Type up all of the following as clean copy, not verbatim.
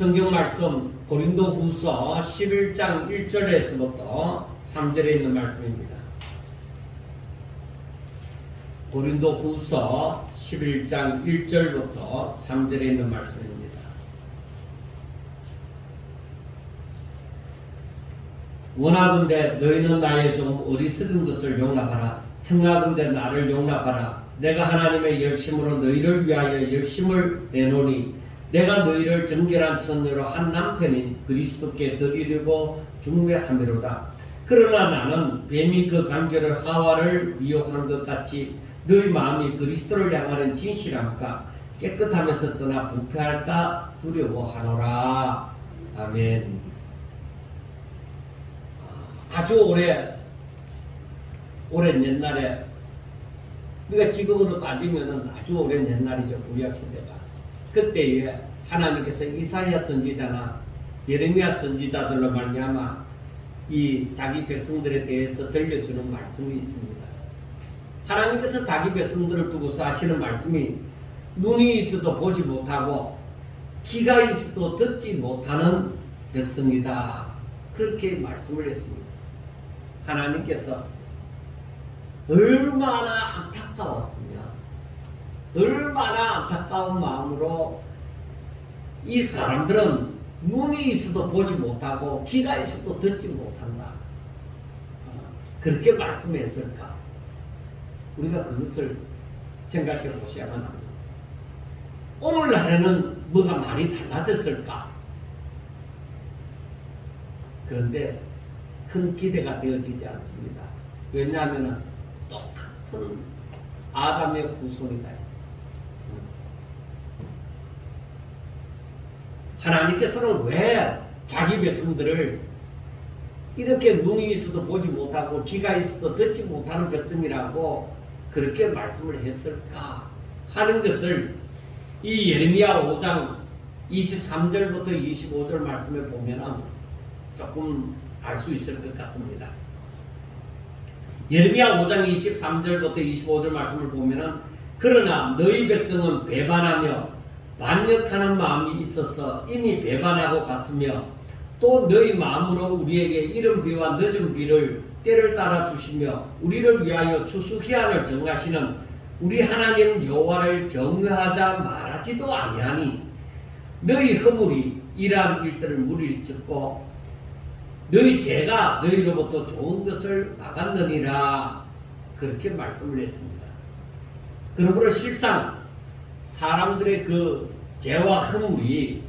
성경 말씀 고린도후서 11장 1절에서부터 3절에 있는 말씀입니다. 고린도후서 11장 1절부터 3절에 있는 말씀입니다. 원하건대 너희는 나의 좀 어리석은 것을 용납하라. 청하건대 나를 용납하라. 내가 하나님의 열심으로 너희를 위하여 열심을 내노니 내가 너희를 정결한 처녀로 한 남편인 그리스도께 드리려고 중매함이로다. 그러나 나는 뱀이 그 간결을 하와를 미혹한 것 같이 너희 마음이 그리스도를 향하는 진실함과 깨끗하면서 떠나 부패할까 두려워하노라. 아멘. 아주 오랜 옛날에, 우리가 지금으로 따지면은 아주 오랜 옛날이죠. 구약시대가. 그때에 하나님께서 이사야 선지자나 예레미야 선지자들로 말미암아 이 자기 백성들에 대해서 들려주는 말씀이 있습니다. 하나님께서 자기 백성들을 두고서 하시는 말씀이 눈이 있어도 보지 못하고 귀가 있어도 듣지 못하는 백성이다. 그렇게 말씀을 했습니다. 하나님께서 얼마나 안타까웠으면, 얼마나 안타까운 마음으로 이 사람들은 눈이 있어도 보지 못하고 귀가 있어도 듣지 못한다. 그렇게 말씀했을까? 우리가 그것을 생각해 보셔야만 합니다. 오늘날에는 뭐가 많이 달라졌을까? 그런데 큰 기대가 되어지지 않습니다. 왜냐하면 똑같은 아담의 후손이다. 하나님께서는 왜 자기 백성들을 이렇게 눈이 있어도 보지 못하고 귀가 있어도 듣지 못하는 백성이라고 그렇게 말씀을 했을까 하는 것을 이 예레미야 5장 23절부터 25절 말씀을 보면 조금 알 수 있을 것 같습니다. 예레미야 5장 23절부터 25절 말씀을 보면 그러나 너희 백성은 배반하며 반역하는 마음이 있어서 이미 배반하고 갔으며 또 너희 마음으로 우리에게 이른 비와 늦은 비를 때를 따라 주시며 우리를 위하여 추수기한을 정하시는 우리 하나님 여호와를 경외하자 말하지도 아니하니 너희 허물이 이러한 일들을 물리쳤고 너희 죄가 너희로부터 좋은 것을 막았느니라. 그렇게 말씀을 했습니다. 그러므로 실상 사람들의 그 죄와 허물이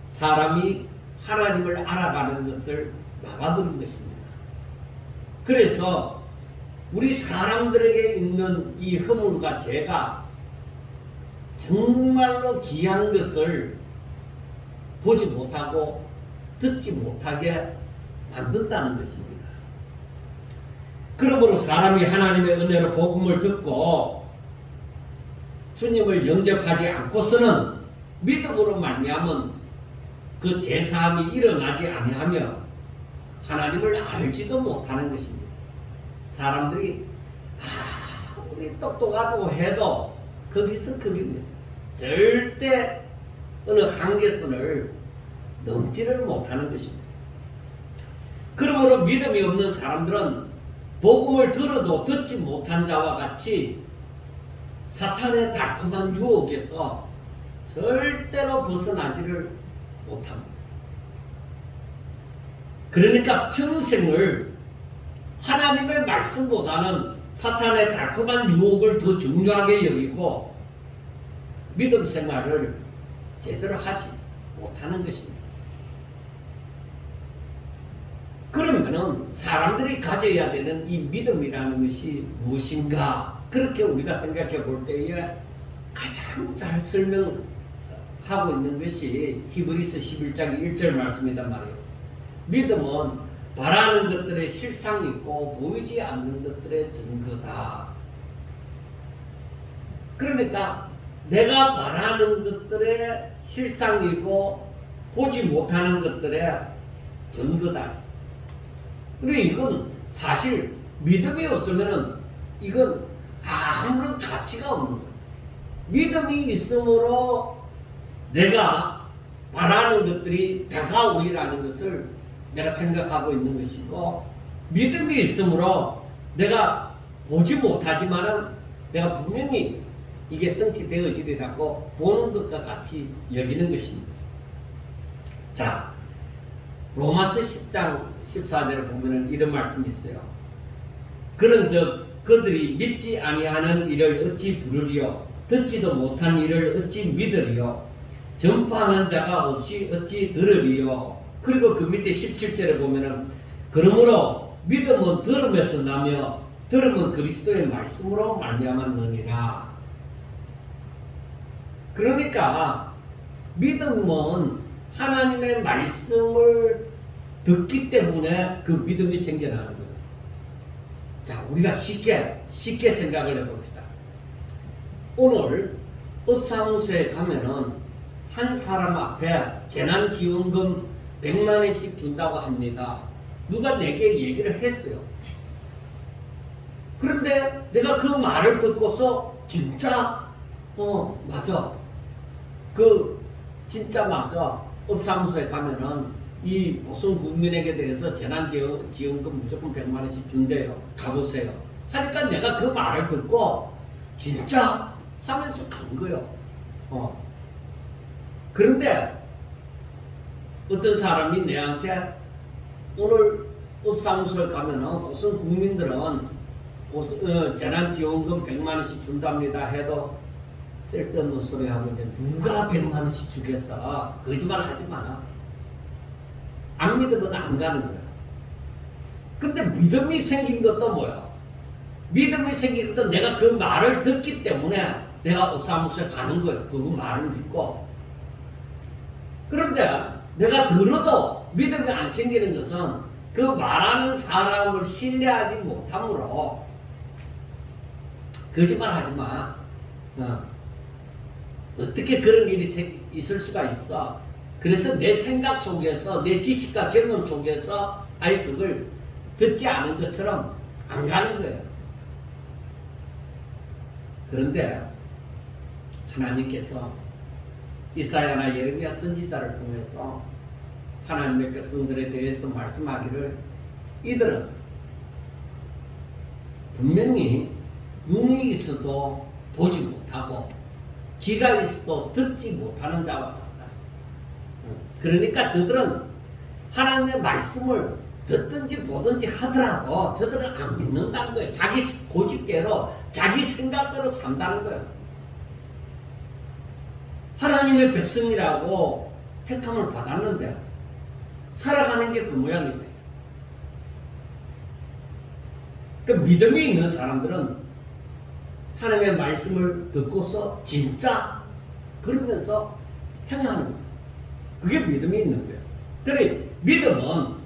사람이 하나님을 알아가는 것을 막아버린 것입니다. 그래서 우리 사람들에게 있는 이 허물과 죄가 정말로 귀한 것을 보지 못하고 듣지 못하게 만든다는 것입니다. 그러므로 사람이 하나님의 은혜로 복음을 듣고 주님을 영접하지 않고서는 믿음으로 말미암은 그 죄사함이 일어나지 아니하며 하나님을 알지도 못하는 것입니다. 사람들이 우리 똑똑하다고 해도 거기서 거기입니다. 절대 어느 한계선을 넘지를 못하는 것입니다. 그러므로 믿음이 없는 사람들은 복음을 들어도 듣지 못한 자와 같이 사탄의 달콤한 유혹에서 절대로 벗어나지를 못합니다. 그러니까 평생을 하나님의 말씀보다는 사탄의 달콤한 유혹을 더 중요하게 여기고 믿음 생활을 제대로 하지 못하는 것입니다. 그러면은 사람들이 가져야 되는 이 믿음이라는 것이 무엇인가? 그렇게 우리가 생각해 볼 때에 가장 잘 설명하고 있는 것이 히브리서 11장 1절 말씀이란 말이에요. 믿음은 바라는 것들의 실상이 있고 보이지 않는 것들의 증거다. 그러니까 내가 바라는 것들의 실상이고 보지 못하는 것들의 증거다. 그리고 이건 사실 믿음이 없으면 이건 아무런 가치가 없는 거예요. 믿음이 있으므로 내가 바라는 것들이 다가오리라는 것을 내가 생각하고 있는 것이고, 믿음이 있으므로 내가 보지 못하지만은 내가 분명히 이게 성취되어지리라고 보는 것과 같이 여기는 것입니다. 자, 로마서 10장 14절에 보면은 이런 말씀이 있어요. 그런 그들이 믿지 아니하는 일을 어찌 부르리요, 듣지도 못한 일을 어찌 믿으리요, 전파하는 자가 없이 어찌 들으리요. 그리고 그 밑에 17절에 보면은 그러므로 믿음은 들음에서 나며 들음은 그리스도의 말씀으로 말미암았느니라. 그러니까 믿음은 하나님의 말씀을 듣기 때문에 그 믿음이 생겨나는 거예요. 자, 우리가 쉽게 생각을 해봅시다. 오늘 업사무소에 가면은 한 사람 앞에 재난지원금 100만 원씩 준다고 합니다. 누가 내게 얘기를 했어요. 그런데 내가 그 말을 듣고서 진짜 맞아. 진짜 맞아. 업사무소에 가면은 이 보통 국민에게 대해서 재난지원금 무조건 100만 원씩 준대요. 가보세요. 하니까 내가 그 말을 듣고 진짜 하면서 간 거예요. 그런데 어떤 사람이 내한테 오늘 업사무소에 가면은 보통 국민들은 재난지원금 100만 원씩 준답니다 해도 쓸데없는 소리 하고 있는데 누가 100만 원씩 주겠어? 거짓말 하지 마. 안 믿으면 안 가는 거야. 근데 믿음이 생긴 것도 뭐야? 믿음이 생긴 것도 내가 그 말을 듣기 때문에 내가 업사무소에 가는 거예요. 그 말을 믿고. 그런데 내가 들어도 믿음이 안 생기는 것은 그 말하는 사람을 신뢰하지 못함으로 거짓말 하지 마. 어떻게 그런 일이 있을 수가 있어? 그래서 내 생각 속에서, 내 지식과 경험 속에서 아예 그걸 듣지 않은 것처럼 안 가는 거예요. 그런데 하나님께서 이사야나 예레미야 선지자를 통해서 하나님의 백성들에 대해서 말씀하기를 이들은 분명히 눈이 있어도 보지 못하고 귀가 있어도 듣지 못하는 자와 같다. 그러니까 저들은 하나님의 말씀을 듣든지 보든지 하더라도 저들은 안 믿는다는 거예요. 자기 고집대로 자기 생각대로 산다는 거예요. 하나님의 백성이라고 택함을 받았는데 살아가는 게 그 모양이다. 그 믿음이 있는 사람들은 하나님의 말씀을 듣고서 진짜 그러면서 행하는 거예요. 그게 믿음이 있는 거예요. 그래, 믿음은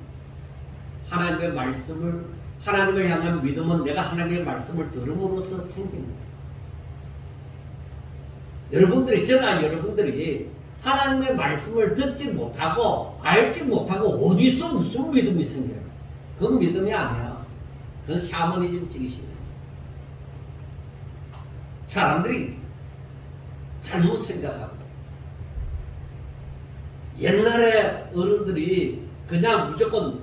하나님의 말씀을, 하나님을 향한 믿음은 내가 하나님의 말씀을 들음으로써 생기는 거예요. 여러분들이, 저나 여러분들이 하나님의 말씀을 듣지 못하고 알지 못하고 어디서 무슨 믿음이 생겨요? 그건 믿음이 아니야. 그건 샤머니즘적이시네. 사람들이 잘못 생각하고 옛날에 어른들이 그냥 무조건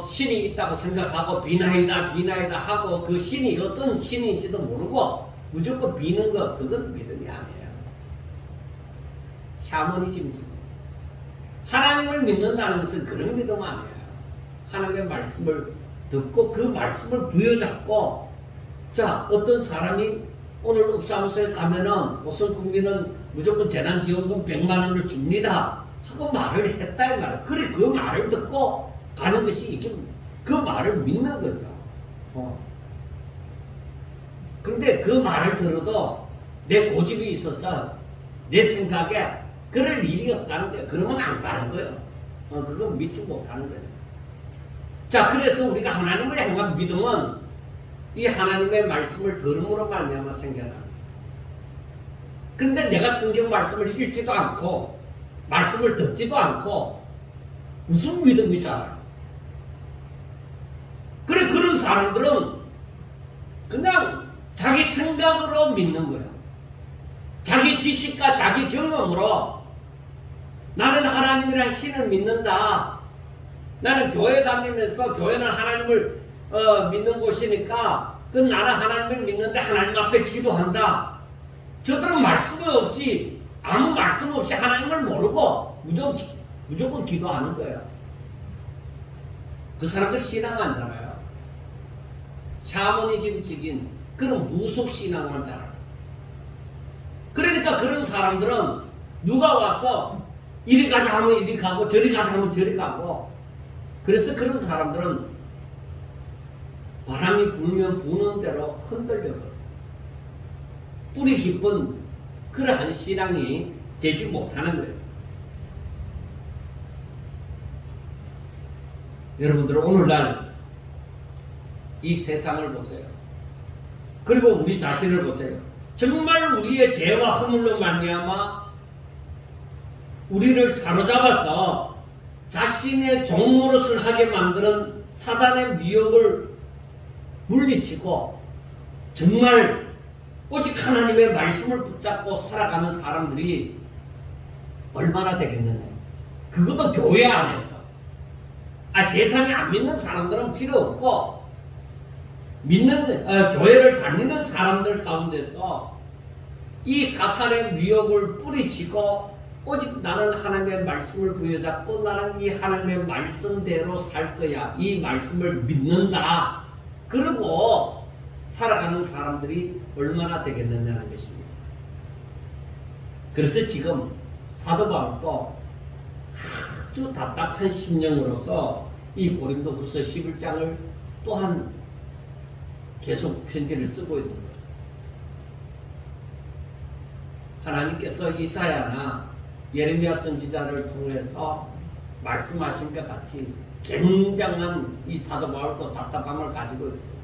신이 있다고 생각하고 비나이다 하고 그 신이 어떤 신인지도 모르고 무조건 비는 거, 그건 믿음이 아니에요. 샤머니즘이지. 하나님을 믿는다는 것은 그런 믿음 아니에요. 하나님의 말씀을 듣고 그 말씀을 부여잡고, 자, 어떤 사람이 오늘 업사무소에 가면은 무슨 국민은 무조건 재난지원금 100만 원을 줍니다 하고 말을 했다 이 말이에요. 그래, 그 말을 듣고 가는 것이 이게 그 말을 믿는 거죠. 근데 그 말을 들어도 내 고집이 있어서 내 생각에 그럴 일이 없다는 거예요. 그러면 안 가는 거예요. 그건 믿지 못하는 거예요. 자, 그래서 우리가 하나님을 향한 믿음은 이 하나님의 말씀을 들음으로 말미암아 생겨나. 그런데 내가 성경 말씀을 읽지도 않고 말씀을 듣지도 않고 무슨 믿음이 자라요? 그래, 그런 사람들은 그냥 자기 생각으로 믿는 거예요. 자기 지식과 자기 경험으로 나는 하나님이란 신을 믿는다. 나는 교회 다니면서 교회는 하나님을 믿는 곳이니까 그 나는 하나님을 믿는데 하나님 앞에 기도한다. 저들은 말씀 없이 아무 말씀 없이 하나님을 모르고 무조건 기도하는 거예요. 그 사람들 신앙 안 잘해요. 샤머니즘적인 그런 무속 신앙을 잘해요. 그러니까 그런 사람들은 누가 와서 이리 가자 하면 이리 가고 저리 가자 하면 저리 가고, 그래서 그런 사람들은 바람이 불면 부는 대로 흔들려요. 뿌리 깊은 그러한 신앙이 되지 못하는 거예요. 여러분들 오늘날 이 세상을 보세요. 그리고 우리 자신을 보세요. 정말 우리의 죄와 허물로 말미암아 우리를 사로잡아서 자신의 종노릇을 하게 만드는 사단의 미혹을 물리치고 정말 오직 하나님의 말씀을 붙잡고 살아가는 사람들이 얼마나 되겠느냐. 그것도 교회 안에서. 세상에 안 믿는 사람들은 필요 없고 교회를 다니는 사람들 가운데서 이 사탄의 미혹을 뿌리치고 오직 나는 하나님의 말씀을 부여잡고 나는 이 하나님의 말씀대로 살 거야. 이 말씀을 믿는다. 그리고 살아가는 사람들이 얼마나 되겠느냐는 것입니다. 그래서 지금 사도 바울도 아주 답답한 심령으로서 이 고린도후서 11장을 또한 계속 편지를 쓰고 있는 거예요. 하나님께서 이사야나 예레미야 선지자를 통해서 말씀하신 것 같이 굉장한 이 사도 바울도 답답함을 가지고 있어요.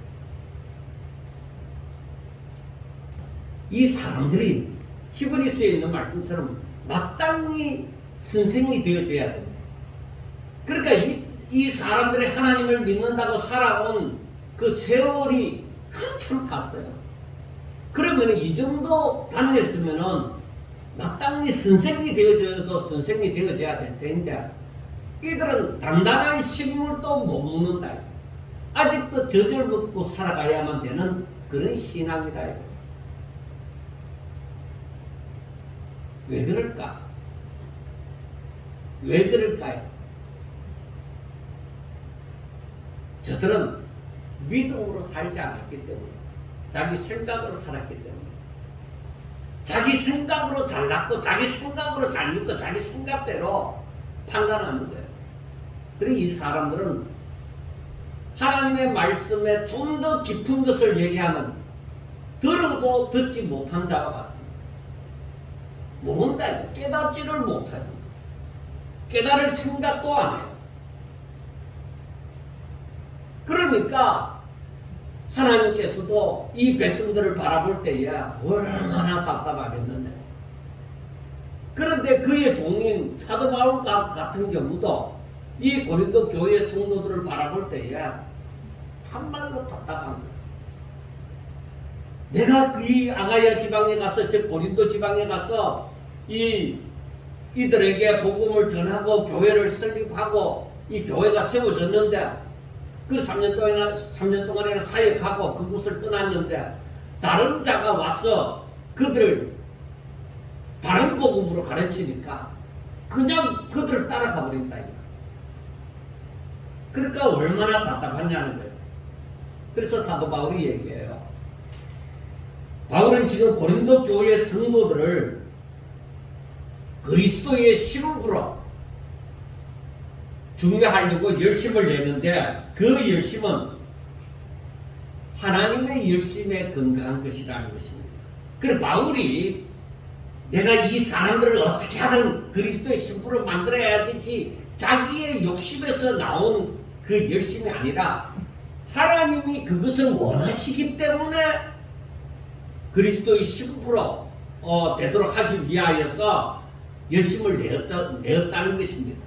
이 사람들이 히브리서에 있는 말씀처럼 마땅히 선생이 되어져야 됩니다. 그러니까 이 사람들이 하나님을 믿는다고 살아온 그 세월이 한참 갔어요. 그러면 이 정도 다녔으면은 마땅히 선생이 되어져도 선생이 되어져야 될 텐데 이들은 단단한 식물도 못 먹는다. 아직도 젖을 먹고 살아가야만 되는 그런 신앙이다. 왜 그럴까? 왜 그럴까요? 저들은 믿음으로 살지 않았기 때문에, 자기 생각으로 살았기 때문에, 자기 생각으로 잘났고 자기 생각으로 잘 믿고 자기 생각대로 판단하는 거예요. 그리고 이 사람들은 하나님의 말씀에 좀 더 깊은 것을 얘기하면 들어도 듣지 못한 자와 같은, 모른다, 깨닫지를 못해요. 깨달을 생각도 안 해요. 그러니까 하나님께서도 이 백성들을 바라볼 때에 얼마나 답답하겠는데. 그런데 그의 종인 사도 바울 같은 경우도 이 고린도 교회 성도들을 바라볼 때에 참말로 답답한 거예요. 내가 이 아가야 지방에 가서, 저 고린도 지방에 가서 이들에게 복음을 전하고 교회를 설립하고 이 교회가 세워졌는데 그 3년 동안에는 사역하고 그곳을 떠났는데 다른 자가 와서 그들을 다른 복음으로 가르치니까 그냥 그들을 따라가 버린다. 그러니까 얼마나 답답하냐는 거예요. 그래서 사도 바울이 얘기해요. 바울은 지금 고린도 교회 성도들을 그리스도의 신부로 중매하려고 열심을 내는데 그 열심은 하나님의 열심에 근거한 것이라는 것입니다. 그래서 바울이 내가 이 사람들을 어떻게 하든 그리스도의 신부로 만들어야 되지, 자기의 욕심에서 나온 그 열심이 아니라 하나님이 그것을 원하시기 때문에 그리스도의 신부로 되도록 하기 위하여서 열심을 내었다는 것입니다.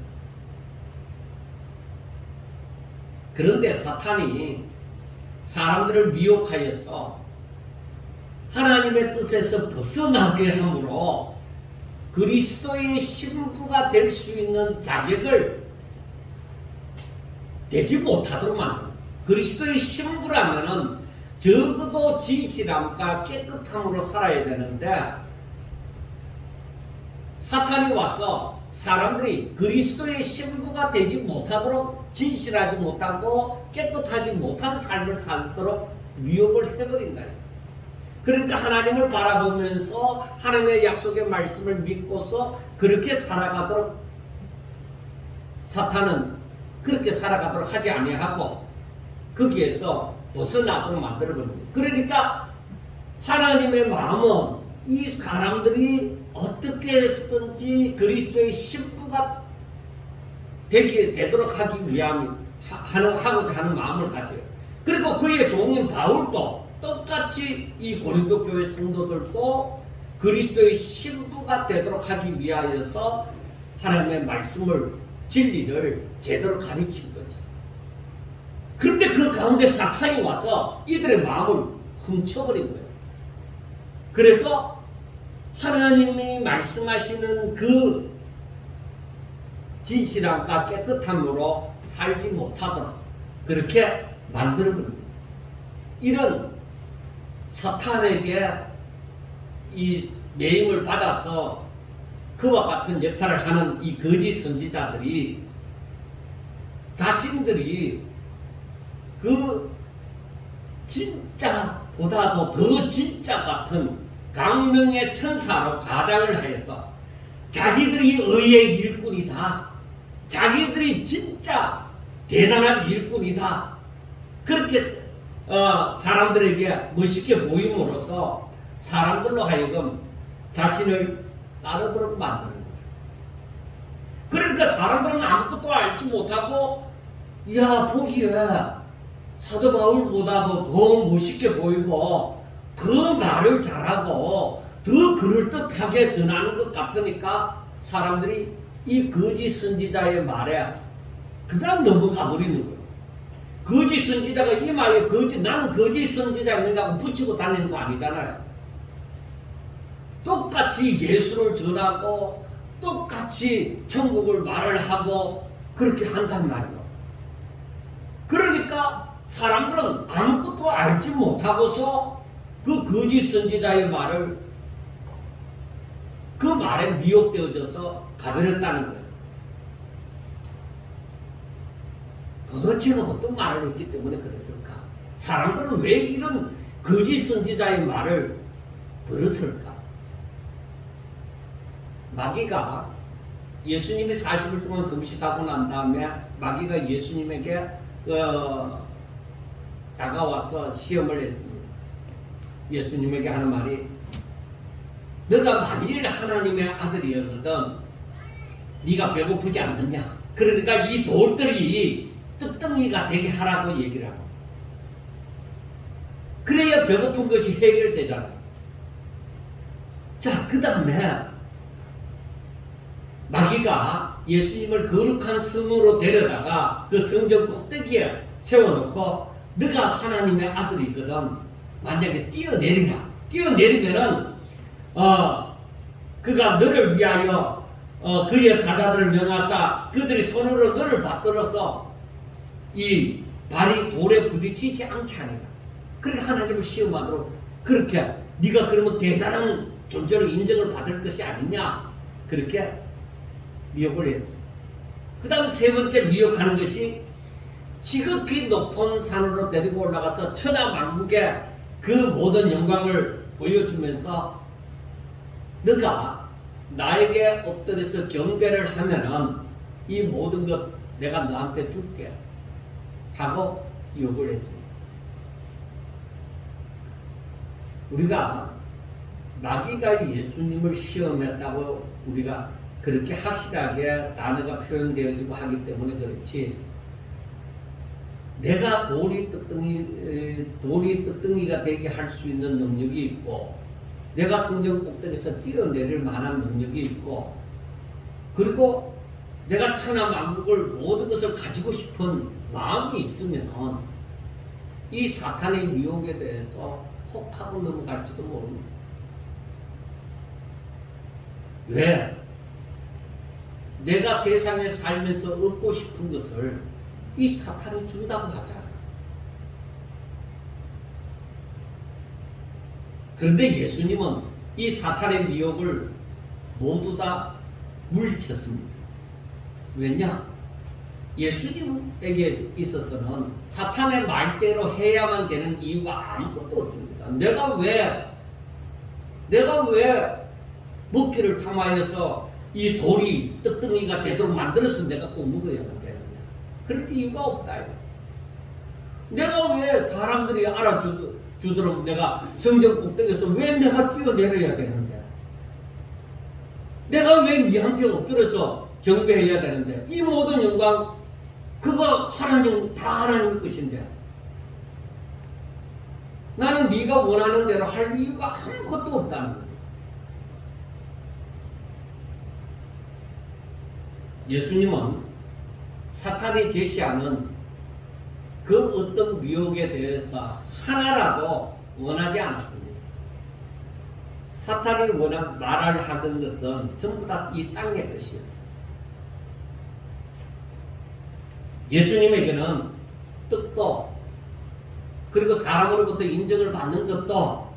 그런데 사탄이 사람들을 미혹하여서 하나님의 뜻에서 벗어나게 함으로 그리스도의 신부가 될 수 있는 자격을 되지 못하도록 만듭니다. 그리스도의 신부라면은 적어도 진실함과 깨끗함으로 살아야 되는데, 사탄이 와서 사람들이 그리스도의 신부가 되지 못하도록, 진실하지 못하고 깨끗하지 못한 삶을 살도록 미혹을 해버린다. 그러니까 하나님을 바라보면서 하나님의 약속의 말씀을 믿고서 그렇게 살아가도록 사탄은 그렇게 살아가도록 하지 아니하고 거기에서 벗어나도록 만들어버립니다. 그러니까 하나님의 마음은 이 사람들이 어떻게 해서든지 그리스도의 신부가 되도록 하기 위함 하고자 하는 마음을 가져요. 그리고 그의 종인 바울도 똑같이 이 고린도 교회 성도들도 그리스도의 신부가 되도록 하기 위하여서 하나님의 말씀을, 진리를 제대로 가르친 거죠. 그런데 그 가운데 사탄이 와서 이들의 마음을 훔쳐버린 거예요. 그래서 하나님이 말씀하시는 그 진실함과 깨끗함으로 살지 못하도록 그렇게 만들어버립니다. 이런 사탄에게 이 매임을 받아서 그와 같은 역할을 하는 이 거짓 선지자들이 자신들이 그 진짜보다도 더 진짜 같은 강명의 천사로 가장을 하여서 자기들이 의의 일꾼이다, 자기들이 진짜 대단한 일꾼이다, 그렇게 사람들에게 멋있게 보임으로써 사람들로 하여금 자신을 따르도록 만드는 거예요. 그러니까 사람들은 아무것도 알지 못하고, 야, 보기에 사도 바울보다도 더 멋있게 보이고 더 말을 잘하고 더 그럴듯하게 전하는 것 같으니까 사람들이 이 거짓 선지자의 말에 그다음 넘어가 버리는 거예요. 거짓 선지자가 이마에 나는 거짓 선지자입니다 하고 붙이고 다니는 거 아니잖아요. 똑같이 예수를 전하고 똑같이 천국을 말을 하고 그렇게 한단 말이에요. 그러니까 사람들은 아무것도 알지 못하고서 그 거짓 선지자의 말을, 그 말에 미혹되어져서 가버렸다는 거예요. 도대체 어떤 말을 했기 때문에 그랬을까? 사람들은 왜 이런 거짓 선지자의 말을 들었을까? 마귀가 예수님이 40일 동안 금식하고 난 다음에 마귀가 예수님에게 다가와서 시험을 했습니다. 예수님에게 하는 말이, 너가 만일 하나님의 아들이었거든 네가 배고프지 않느냐? 그러니까 이 돌들이 떡덩이가 되게 하라고 얘기를 하고, 그래야 배고픈 것이 해결되잖아. 자, 그 다음에 마귀가 예수님을 거룩한 성으로 데려다가 그 성전 꼭대기에 세워놓고, 너가 하나님의 아들이거든 만약에 뛰어내리라. 뛰어내리면은 그가 너를 위하여 그의 사자들을 명하사 그들이 손으로 너를 받들어서 이 발이 돌에 부딪히지 않게 하리라. 그러니까 하나님을 시험하도록, 그렇게 네가 그러면 대단한 존재로 인정을 받을 것이 아니냐, 그렇게 미혹을 했습니다. 그 다음 세 번째 미혹하는 것이, 지극히 높은 산으로 데리고 올라가서 천하 만국에 그 모든 영광을 보여주면서 너가 나에게 엎드려서 경배를 하면은 이 모든 것 내가 너한테 줄게 하고 요구를 했습니다. 우리가 마귀가 예수님을 시험했다고 우리가 그렇게 확실하게 단어가 표현되어지고 하기 때문에 그렇지, 내가 돌이 떡덩이가 되게 할 수 있는 능력이 있고, 내가 성전 꼭대기에서 뛰어내릴 만한 능력이 있고, 그리고 내가 천하 만국을 모든 것을 가지고 싶은 마음이 있으면 이 사탄의 미혹에 대해서 혹하고 넘어갈지도 모릅니다. 왜? 내가 세상에 살면서 얻고 싶은 것을 이 사탄이 준다고 하잖아. 그런데 예수님은 이 사탄의 미혹을 모두 다 물리쳤습니다. 왜냐? 예수님에게 있어서는 사탄의 말대로 해야만 되는 이유가 아무것도 없습니다. 내가 왜 먹기를 탐하여서 이 돌이 떡덩이가 되도록 만들어서 내가 꼭 먹어야만 되느냐? 그럴 이유가 없다. 내가 왜 사람들이 알아주도록 내가 성전 꼭대기에서 왜 내가 뛰어내려야 되는데? 내가 왜 니한테 엎드려서 경배해야 되는데? 이 모든 영광 그거 하나님 다 하나님 것인데 나는 네가 원하는 대로 할 이유가 아무것도 없다는 거죠. 예수님은 사탄이 제시하는 그 어떤 미혹에 대해서 하나라도 원하지 않았습니다. 사탄이 워낙 말을 하던 것은 전부 다 이 땅의 것이었어요. 예수님에게는 뜻도 그리고 사람으로부터 인정을 받는 것도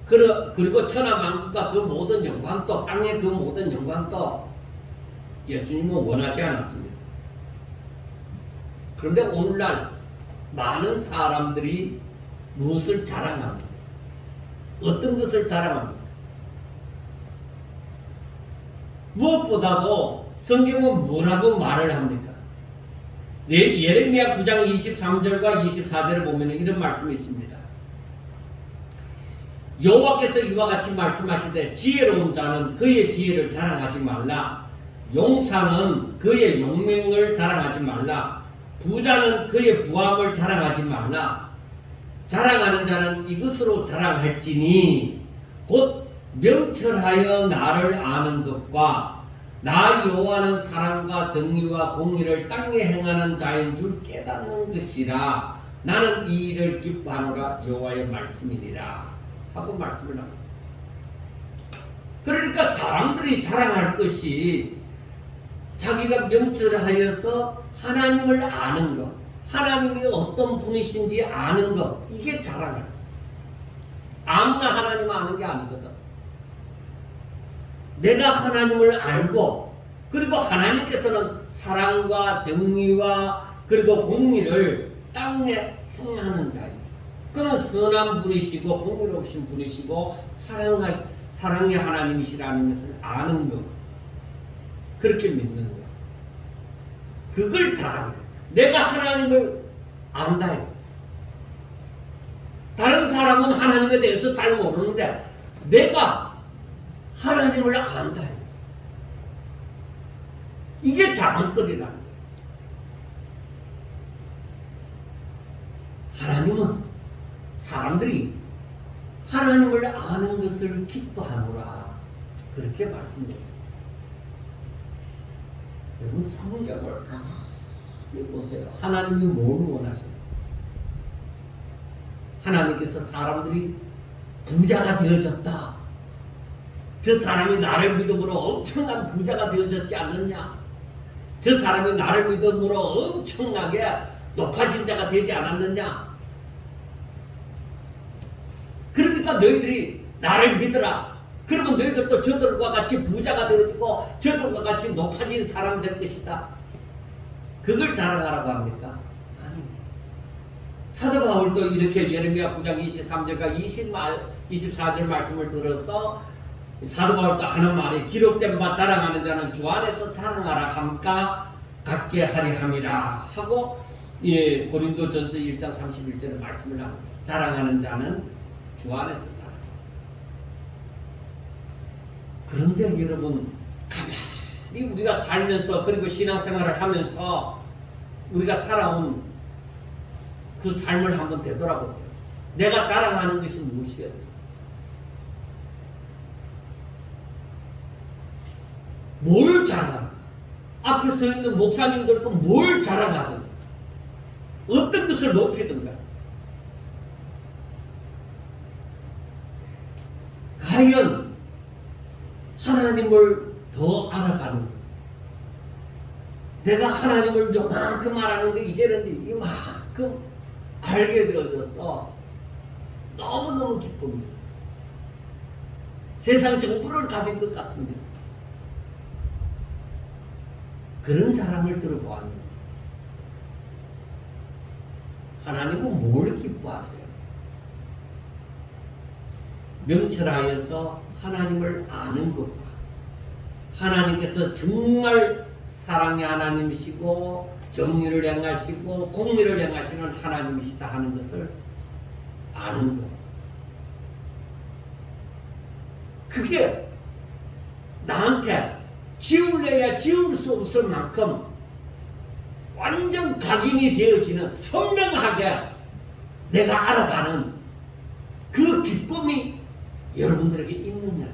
그리고 천하만국과 그 모든 영광도 땅의 그 모든 영광도 예수님은 원하지 않았습니다. 그런데 오늘날 많은 사람들이 무엇을 자랑합니까? 어떤 것을 자랑합니까? 무엇보다도 성경은 뭐라고 말을 합니까? 예레미야 9장 23절과 24절을 보면 이런 말씀이 있습니다. 여호와께서 이와 같이 말씀하시되 지혜로운 자는 그의 지혜를 자랑하지 말라. 용사는 그의 용맹을 자랑하지 말라. 부자는 그의 부함을 자랑하지 말라. 자랑하는 자는 이것으로 자랑할지니 곧 명철하여 나를 아는 것과 나 여호와는 사랑과 정의와 공의를 땅에 행하는 자인 줄 깨닫는 것이라. 나는 이 일을 기뻐하노라. 여호와의 말씀이니라 하고 말씀을 합니다. 그러니까 사람들이 자랑할 것이 자기가 명철하여서 하나님을 아는 것, 하나님이 어떤 분이신지 아는 것, 이게 자랑을. 아무나 하나님 아는 게 아니거든. 내가 하나님을 알고 그리고 하나님께서는 사랑과 정의와 그리고 공의를 땅에 행하는 자입니다. 그는 선한 분이시고 공의로우신 분이시고 사랑의 하나님이시라는 것을 아는 것, 그렇게 믿는 것, 그걸 자랑해. 내가 하나님을 안다. 다른 사람은 하나님에 대해서 잘 모르는데 내가 하나님을 안다. 이게 자랑거리라는 거예요. 하나님은 사람들이 하나님을 아는 것을 기뻐하노라. 그렇게 말씀했습니다. 여러분 성경을 가만히 보세요. 하나님이 뭘 원하시나요? 하나님께서 사람들이 부자가 되어졌다. 저 사람이 나를 믿음으로 엄청난 부자가 되어졌지 않느냐? 저 사람이 나를 믿음으로 엄청나게 높아진 자가 되지 않았느냐? 그러니까 너희들이 나를 믿으라. 그러면 너희들도 저들과 같이 부자가 되어지고 저들과 같이 높아진 사람 될 것이다. 그걸 자랑하라고 합니까? 아닙니다. 사도 바울도 이렇게 예레미야 9장 23절과 24절 말씀을 들어서 사도 바울도 하는 말이 기록된 바 자랑하는 자는 주 안에서 자랑하라 함까 같게 하리 함이라 하고 고린도전서 1장 31절의 말씀을 합니다. 자랑하는 자는 주 안에서 자랑. 그런데 여러분 가만히 우리가 살면서 그리고 신앙생활을 하면서 우리가 살아온 그 삶을 한번 되돌아보세요. 내가 자랑하는 것이 무엇이에요? 뭘 자랑하는? 앞에 서 있는 목사님들도 뭘 자랑하든 어떤 것을 높이든가. 과연 하나님을 더 알아가는 거예요. 내가 하나님을 요만큼 알았는데 이제는 이만큼 알게 되어져서 너무너무 기쁩니다. 세상 정부를 가진 것 같습니다. 그런 사람을 들어보았는데 하나님은 뭘 기뻐하세요? 명철하여서 하나님을 아는 것과 하나님께서 정말 사랑의 하나님이시고 정의를 행하시고 공의를 행하시는 하나님이시다 하는 것을 아는 것. 그게 나한테 지울래야 지울 수 없을 만큼 완전 각인이 되어지는 선명하게 내가 알아가는 그 기쁨이 여러분들에게 있느냐.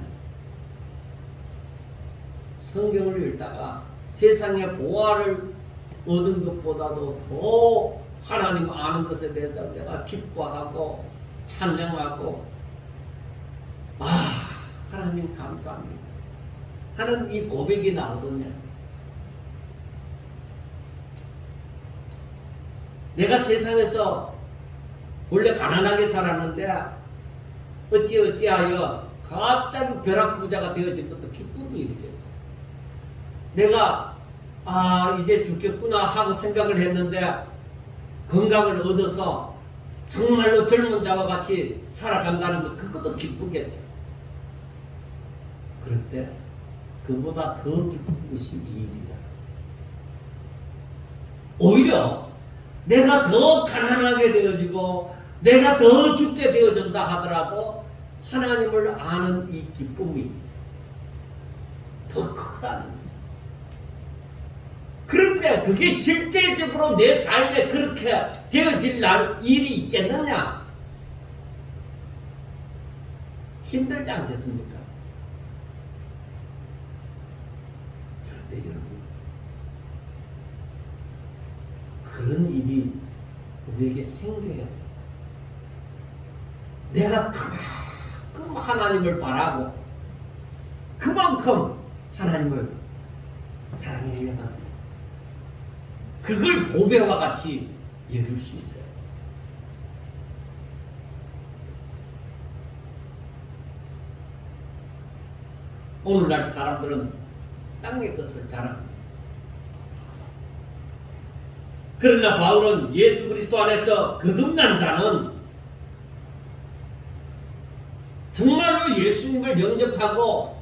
성경을 읽다가 세상의 보화를 얻은 것보다도 더 하나님 아는 것에 대해서 내가 기뻐하고 찬양하고 하나님 감사합니다 하는 이 고백이 나오더냐. 내가 세상에서 원래 가난하게 살았는데 어찌하여 갑자기 벼락부자가 되어진 것도 기쁜 일이겠죠. 내가 이제 죽겠구나 하고 생각을 했는데 건강을 얻어서 정말로 젊은 자와 같이 살아간다는 것, 그것도 기쁘겠죠. 그럴 때 그보다 더 기쁜 것이 이 일이다. 오히려 내가 더 가난하게 되어지고 내가 더 죽게 되어진다 하더라도 하나님을 아는 이 기쁨이 더 크다는 거죠. 그런데 그게 실질적으로 내 삶에 그렇게 되어질 일이 있겠느냐? 힘들지 않겠습니까? 그런데 여러분, 그런 일이 우리에게 생겨야 돼요. 내가 그만큼 하나님을 바라고 그만큼 하나님을 사랑해야 한다. 그걸 보배와 같이 여길 수 있어요. 오늘날 사람들은 땅의 것을 자랑합니다. 그러나 바울은 예수 그리스도 안에서 거듭난 자는 정말로 예수님을 영접하고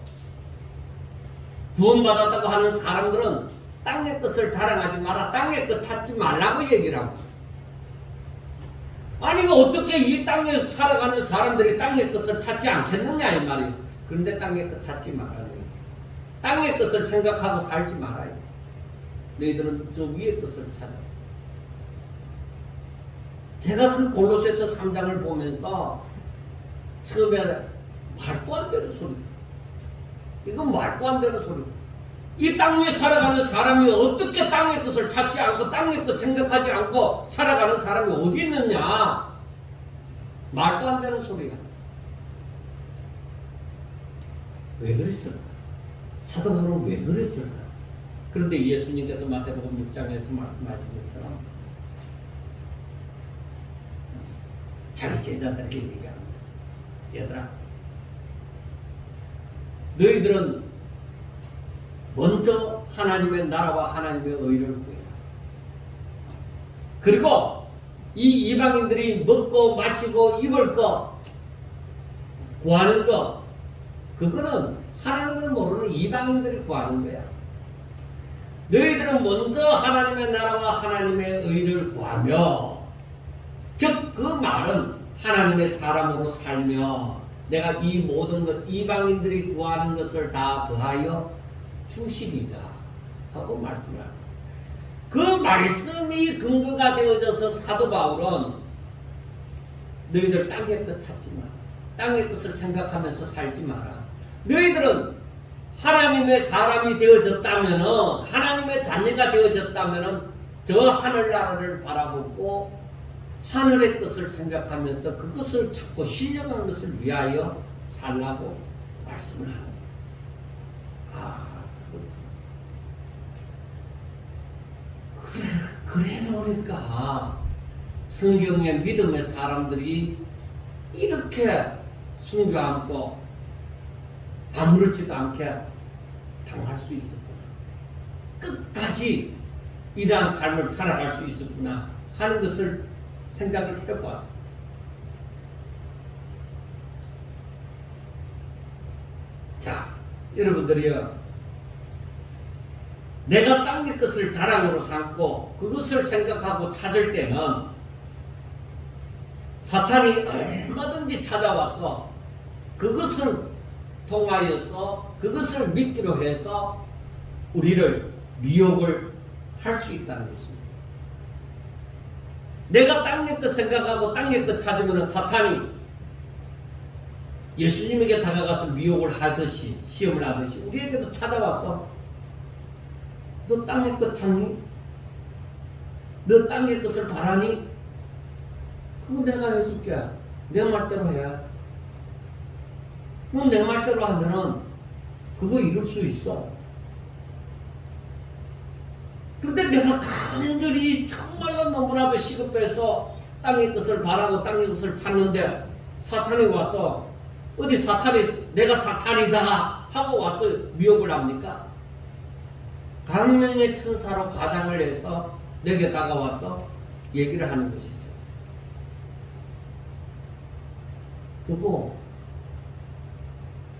구원받았다고 하는 사람들은 땅의 것을 자랑하지 마라, 땅의 것 찾지 말라고 얘기를 합니다. 아니 어떻게 이 땅에 살아가는 사람들이 땅의 것을 찾지 않겠느냐 이 말이에요. 그런데 땅의 것 찾지 말아요. 땅의 것을 생각하고 살지 말아요. 너희들은 저 위의 것을 찾아. 제가 그 골로새서 3장을 보면서 처음에 말도 안 되는 소리. 이건 말도 안 되는 소리. 이 땅 위에 살아가는 사람이 어떻게 땅의 것을 찾지 않고 땅의 것 생각하지 않고 살아가는 사람이 어디 있느냐. 말도 안 되는 소리야. 왜 그랬을까? 사도 바울은 왜 그랬을까? 그런데 예수님께서 마태복음 6장에서 말씀하신 것처럼 자기 제자들에게 얘기합니다. 얘들아, 너희들은 먼저 하나님의 나라와 하나님의 의를 구해라. 그리고 이 이방인들이 먹고 마시고 입을 거 구하는 거, 그거는 하나님을 모르는 이방인들이 구하는 거야. 너희들은 먼저 하나님의 나라와 하나님의 의를 구하며, 즉 그 말은 하나님의 사람으로 살며 내가 이 모든 것 이방인들이 구하는 것을 다 더하여 주시리자 하고 말씀을 합니다. 그 말씀이 근거가 되어져서 사도 바울은 너희들 땅의 것 찾지 마라. 땅의 것을 생각하면서 살지 마라. 너희들은 하나님의 사람이 되어졌다면은, 하나님의 자녀가 되어졌다면은 저 하늘나라를 바라보고 하늘의 것을 생각하면서 그것을 찾고 신령한 것을 위하여 살라고 말씀을 합니다. 아, 그래 놓으니까 성경의 믿음의 사람들이 이렇게 순교함도 아무렇지도 않게 당할 수 있었구나. 끝까지 이러한 삶을 살아갈 수 있었구나 하는 것을 생각을 해보았습니다. 자, 여러분들이요, 내가 땅의 것을 자랑으로 삼고 그것을 생각하고 찾을 때는 사탄이 얼마든지 찾아와서 그것을 통하여서 그것을 믿기로 해서 우리를 미혹을 할 수 있다는 것입니다. 내가 땅의 것 생각하고 땅의 것 찾으면 사탄이 예수님에게 다가가서 미혹을 하듯이 시험을 하듯이 우리에게도 찾아와서 너 땅의 것 찾니? 너 땅의 것을 바라니? 그거 내가 해줄게. 내 말대로 해. 그럼 내 말대로 하면은 그거 이룰 수 있어. 근데 내가 간절히 정말로 너무나도 시급해서 땅의 것을 바라고 땅의 것을 찾는데 사탄이 와서 어디 사탄이 내가 사탄이다 하고 와서 미혹을 합니까? 강명의 천사로 가장을 해서 내게 다가와서 얘기를 하는 것이죠. 그거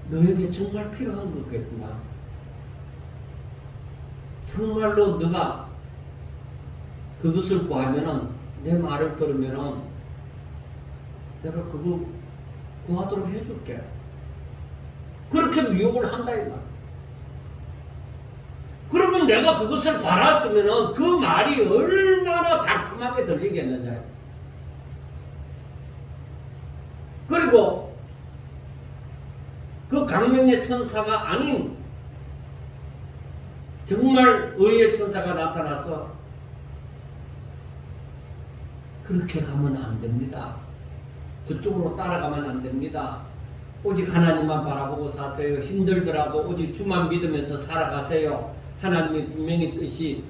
너에게 정말 필요한 거겠구나. 정말로 너가 그것을 구하면은 내 말을 들으면은 내가 그거 구하도록 해줄게. 그렇게 미혹을 한다 이 말. 그러면 내가 그것을 바랐으면은 그 말이 얼마나 달콤하게 들리겠느냐. 그리고 그 강명의 천사가 아닌 정말 의의 천사가 나타나서 그렇게 가면 안 됩니다. 그쪽으로 따라가면 안 됩니다. 오직 하나님만 바라보고 사세요. 힘들더라도 오직 주만 믿으면서 살아가세요. 하나님의 분명히 뜻이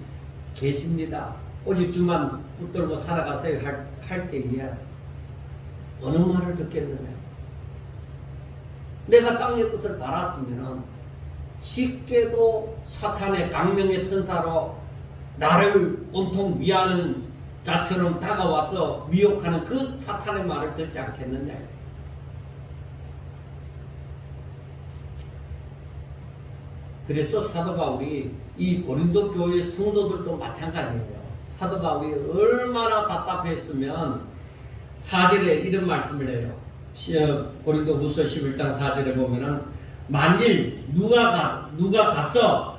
계십니다. 오직 주만 붙들고 살아가세요 할 때에 어느 말을 듣겠느냐. 내가 땅의 것을 바랐으면 쉽게도 사탄의 강명의 천사로 나를 온통 위하는 자처럼 다가와서 미혹하는 그 사탄의 말을 듣지 않겠느냐. 그래서 사도 바울이 이 고린도 교회 성도들도 마찬가지예요. 사도 바울이 얼마나 답답했으면 4절에 이런 말씀을 해요. 고린도 후서 11장 4절에 보면은 만일 누가 가서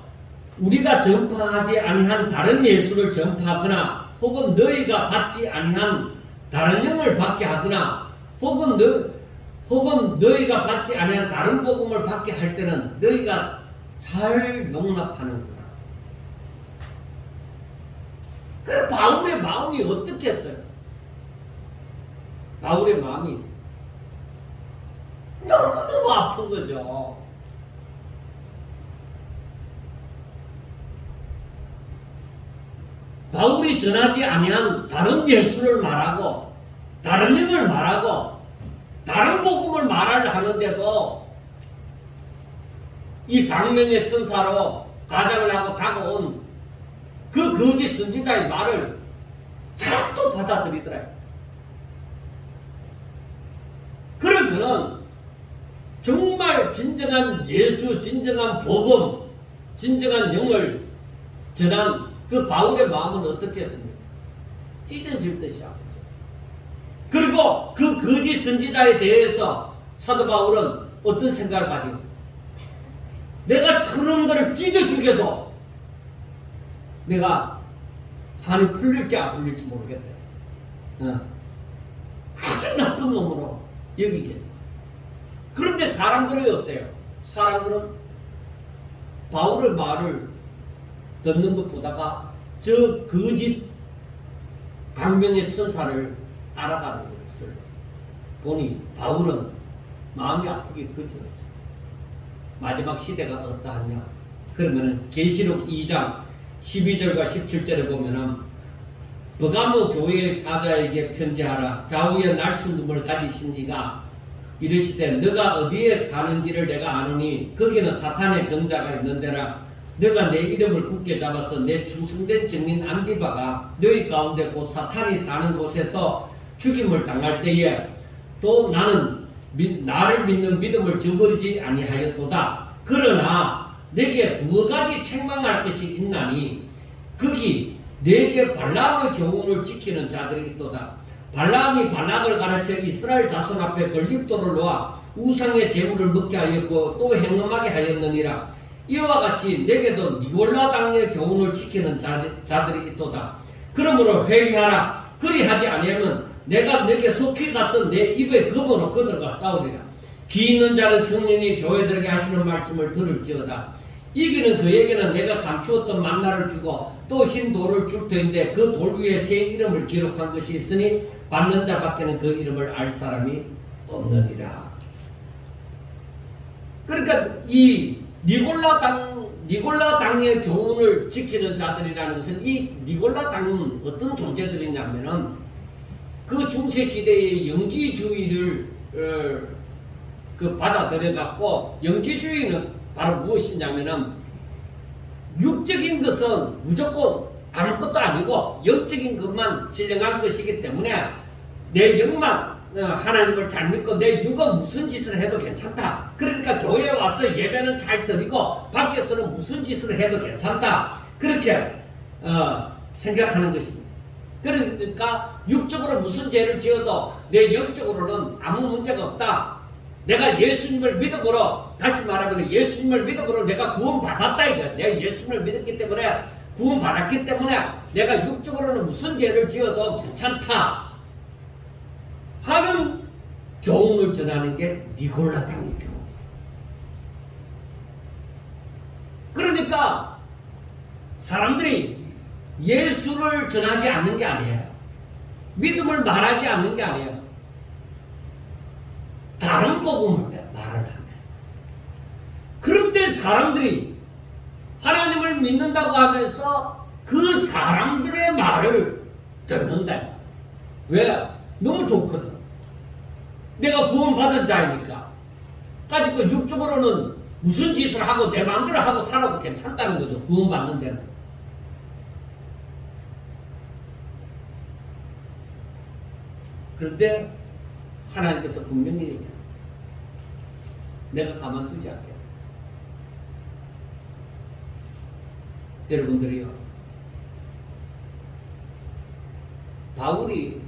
우리가 전파하지 아니한 다른 예수를 전파하거나 혹은 너희가 받지 아니한 다른 영을 받게 하거나 혹은 너희가 받지 아니한 다른 복음을 받게 할 때는 너희가 잘 용납하는구나. 그 바울의 마음이 어떻겠어요? 바울의 마음이 너무너무 아픈 거죠. 바울이 전하지 아니한 다른 예수를 말하고 다른 영을 말하고 다른 복음을 말을 하는데도 이 강명의 천사로 가장을 하고 다가온 그 거짓 선지자의 말을 자꾸 받아들이더라. 그러면은 정말 진정한 예수, 진정한 복음, 진정한 영을 전한 그 바울의 마음은 어떻게 했습니까? 찢어질 듯이 아프죠. 그리고 그 거짓 선지자에 대해서 사도 바울은 어떤 생각을 가지고 내가 저놈들을 찢어 죽여도 내가 한이 풀릴지 안 풀릴지 모르겠다. 아주 나쁜 놈으로 여기겠죠. 그런데 사람들이 어때요? 사람들은 바울의 말을 듣는 것보다가 저 거짓 강명의 천사를 따라가는 것을 보니 바울은 마음이 아프게 그쳐졌죠. 마지막 시대가 어떠하냐? 그러면은 계시록 2장 12절과 17절에 보면은 버가모 교회의 사자에게 편지하라. 좌우에 날씬금을 가지신 이가 이르시되 너가 어디에 사는지를 내가 아노니 거기는 사탄의 근자가 있는데라. 너가 내 이름을 굳게 잡아서 내 충성된 증인 안디바가 너희 가운데 곧 사탄이 사는 곳에서 죽임을 당할 때에 또 나는 나를 믿는 믿음을 저버리지 아니하였도다. 그러나 내게 두 가지 책망할 것이 있나니 거기 내게 발람의 교훈을 지키는 자들이 있도다. 발람이 발락을 가르쳐 이스라엘 자손 앞에 걸림돌을 놓아 우상의 제물을 먹게 하였고 또 행음하게 하였느니라. 이와 같이 내게도 니골라 당의 교훈을 지키는 자들이 있도다. 그러므로 회개하라. 그리하지 아니하면 내가 내게 속히 가서 내 입에 검으로 그들과 싸우리라. 기 있는 자는 성령이 교회들에게 하시는 말씀을 들을지어다. 이기는 그에게는 내가 감추었던 만나를 주고 또 흰 돌을 줄 터인데 그 돌 위에 새 이름을 기록한 것이 있으니 받는 자밖에는 그 이름을 알 사람이 없느니라. 그러니까 이 니골라 당의 교훈을 지키는 자들이라는 것은 이 니골라 당은 어떤 존재들이냐면은 그 중세 시대의 영지주의를 받아들여 갖고 영지주의는 바로 무엇이냐면은 육적인 것은 무조건 아무것도 아니고 영적인 것만 신령한 것이기 때문에 내 영만 하나님을 잘 믿고 내 육은 무슨 짓을 해도 괜찮다. 그러니까 교회에 와서 예배는 잘 드리고 밖에서는 무슨 짓을 해도 괜찮다. 그렇게 생각하는 것입니다. 그러니까 육적으로 무슨 죄를 지어도 내 영적으로는 아무 문제가 없다. 내가 예수님을 믿음으로, 다시 말하면 예수님을 믿음으로 내가 구원받았다 이거야. 내가 예수님을 믿었기 때문에 구원받았기 때문에 내가 육적으로는 무슨 죄를 지어도 괜찮다 하는 교훈을 전하는 게 니골라 당의 교훈. 그러니까 사람들이 예수를 전하지 않는 게 아니에요. 믿음을 말하지 않는 게 아니에요. 다른 복음을 말을 하네. 그런데 사람들이 하나님을 믿는다고 하면서 그 사람들의 말을 듣는다. 왜? 너무 좋거든. 내가 구원받은 자이니까. 까짓 육적으로는 무슨 짓을 하고 내 마음대로 하고 살아도 괜찮다는 거죠. 구원받는 데는. 그런데 하나님께서 분명히 얘기해요. 내가 가만두지 않게. 여러분들이요, 바울이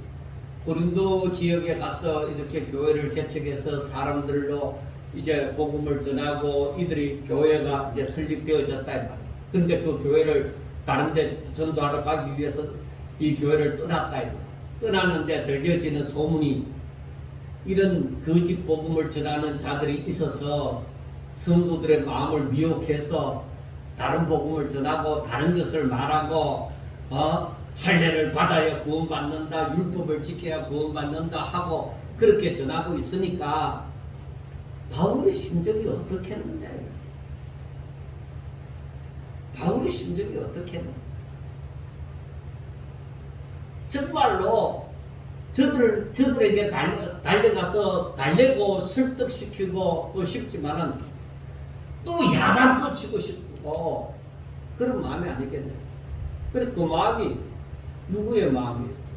고린도 지역에 가서 이렇게 교회를 개척해서 사람들로 이제 복음을 전하고 이들이 교회가 이제 설립되어졌다. 그런데 그 교회를 다른 데 전도하러 가기 위해서 이 교회를 떠났다. 떠났는데 들려지는 소문이 이런 거짓 복음을 전하는 자들이 있어서 성도들의 마음을 미혹해서 다른 복음을 전하고 다른 것을 말하고 할례를 받아야 구원받는다, 율법을 지켜야 구원받는다 하고 그렇게 전하고 있으니까 바울의 심정이 어떻게 했느냐. 바울의 심정이 어떻게 했느냐. 정말로 저들에게 달려가서 달래고 설득시키고 또 싶지만은 또 야단도 치고 싶고 그런 마음이 아니겠네. 그래 그 마음이 누구의 마음이었어요?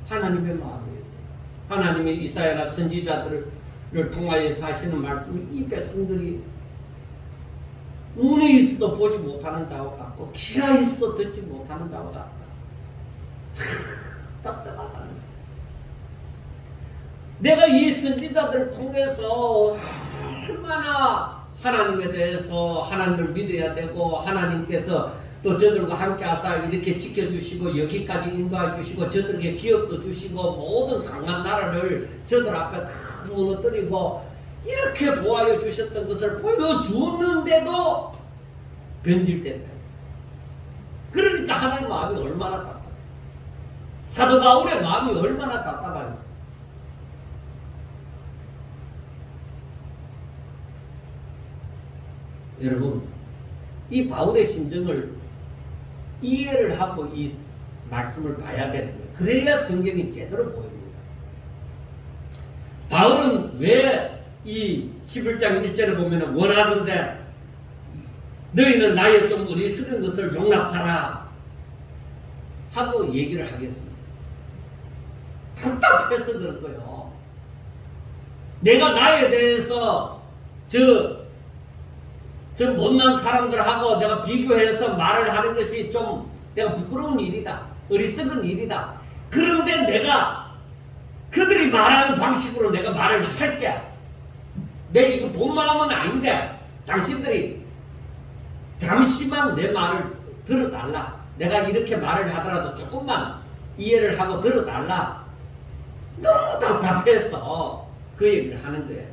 하나님의 마음이었어요. 하나님의 이사야나 선지자들을 통하여서 하시는 말씀이 이 백성들이 눈이 있어도 보지 못하는 자와 같고 귀가 있어도 듣지 못하는 자와 같다. 참 답답하다. 내가 이 선지자들을 통해서 얼마나 하나님에 대해서 하나님을 믿어야 되고 하나님께서 또 저들과 함께 하사 이렇게 지켜주시고 여기까지 인도해 주시고 저들에게 기업도 주시고 모든 강한 나라를 저들 앞에 다 무너뜨리고 이렇게 보호하여 주셨던 것을 보여주는데도 변질된다. 그러니까 하나님의 마음이 얼마나 답답해. 사도 바울의 마음이 얼마나 답답하겠어. 여러분, 이 바울의 심정을 이해를 하고 이 말씀을 봐야 되는 거예요. 그래야 성경이 제대로 보입니다. 바울은 왜 이 11장 1절에 보면 원하건대 너희는 나의 좀 어리석은 것을 용납하라 하고 얘기를 하겠습니다. 답답해서 그럴 거예요. 내가 나에 대해서 저 못난 사람들하고 내가 비교해서 말을 하는 것이 좀 내가 부끄러운 일이다. 어리석은 일이다. 그런데 내가 그들이 말하는 방식으로 내가 말을 할게. 내 이거 본 마음은 아닌데 당신들이 잠시만 내 말을 들어달라. 내가 이렇게 말을 하더라도 조금만 이해를 하고 들어달라. 너무 답답해서 그 얘기를 하는 거예요.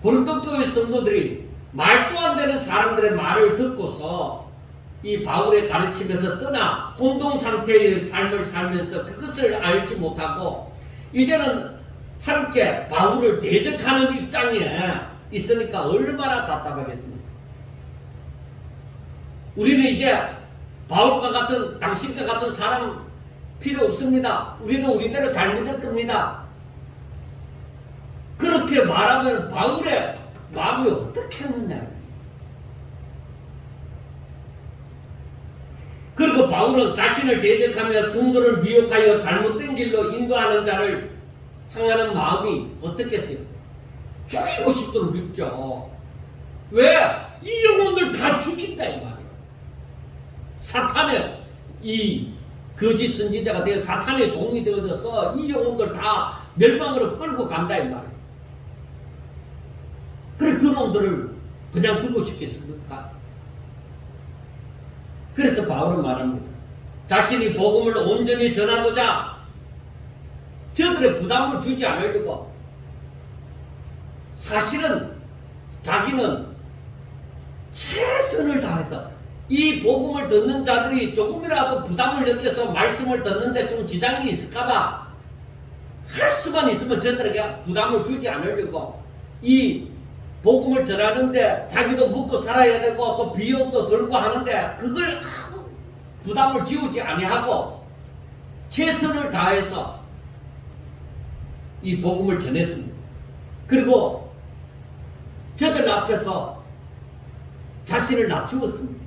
고린도 교회 성도들이 말도 안 되는 사람들의 말을 듣고서 이 바울의 가르침에서 떠나 혼동 상태의 삶을 살면서 그것을 알지 못하고 이제는 함께 바울을 대적하는 입장에 있으니까 얼마나 답답하겠습니까? 우리는 이제 바울과 같은 당신과 같은 사람 필요 없습니다. 우리는 우리대로 잘 믿을 겁니다. 그렇게 말하면 바울의 마음이 어떻게 했느냐. 그리고 바울은 자신을 대적하며 성도를 미혹하여 잘못된 길로 인도하는 자를 향하는 마음이 어떻겠어요? 죽이고 싶도록 밉죠. 왜? 이 영혼들 다 죽인다 이 말이에요. 사탄의 이 거짓 선지자가 되어 사탄의 종이 되어져서 이 영혼들 다 멸망으로 끌고 간다 이 말이에요. 그래 그 놈들을 그냥 두고 싶겠습니까? 그래서 바울은 말합니다. 자신이 복음을 온전히 전하고자 저들의 부담을 주지 않으려고 사실은 자기는 최선을 다해서 이 복음을 듣는 자들이 조금이라도 부담을 느껴서 말씀을 듣는데 좀 지장이 있을까봐 할 수만 있으면 저들에게 부담을 주지 않으려고 이 복음을 전하는데 자기도 먹고 살아야 되고 또 비용도 들고 하는데 그걸 부담을 지우지 아니하고 최선을 다해서 이 복음을 전했습니다. 그리고 저들 앞에서 자신을 낮추었습니다.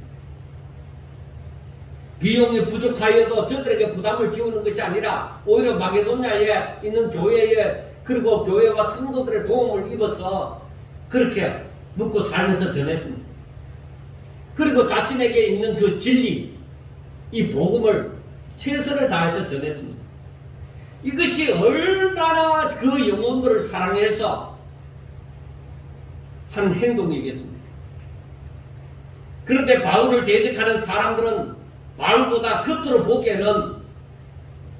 비용이 부족하여도 저들에게 부담을 지우는 것이 아니라 오히려 마게도냐에 있는 교회에 그리고 교회와 성도들의 도움을 입어서 그렇게 묵고 살면서 전했습니다. 그리고 자신에게 있는 그 진리, 이 복음을 최선을 다해서 전했습니다. 이것이 얼마나 그 영혼들을 사랑해서 한 행동이겠습니까? 그런데 바울을 대적하는 사람들은 바울보다 겉으로 보기에는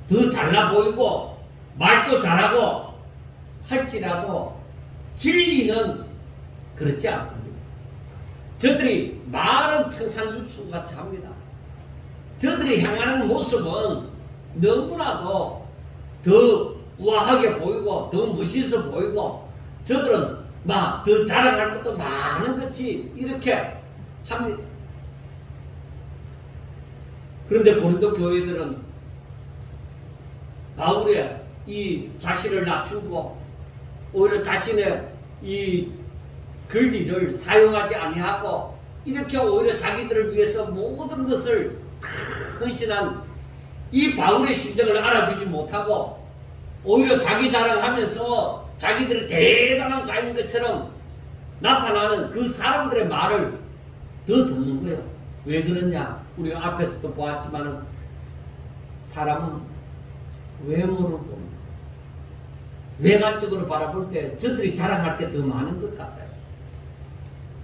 더 잘나 보이고 말도 잘하고 할지라도 진리는 그렇지 않습니다. 저들이 말은 청산유수같이 합니다. 저들이 향하는 모습은 너무나도 더 우아하게 보이고 더 멋있어 보이고 저들은 막 더 자랑할 것도 많은 것이 이렇게 합니다. 그런데 고린도 교회들은 바울의 이 자신을 낮추고 오히려 자신의 이 권리를 사용하지 아니하고 이렇게 오히려 자기들을 위해서 모든 것을 헌신한 이 바울의 심정을 알아주지 못하고 오히려 자기 자랑하면서 자기들이 대단한 자인 것처럼 나타나는 그 사람들의 말을 더 듣는 거예요. 왜 그러냐? 우리 앞에서도 보았지만 사람은 외모를 봅니다. 외관적으로 바라볼 때 저들이 자랑할 게 더 많은 것 같아요.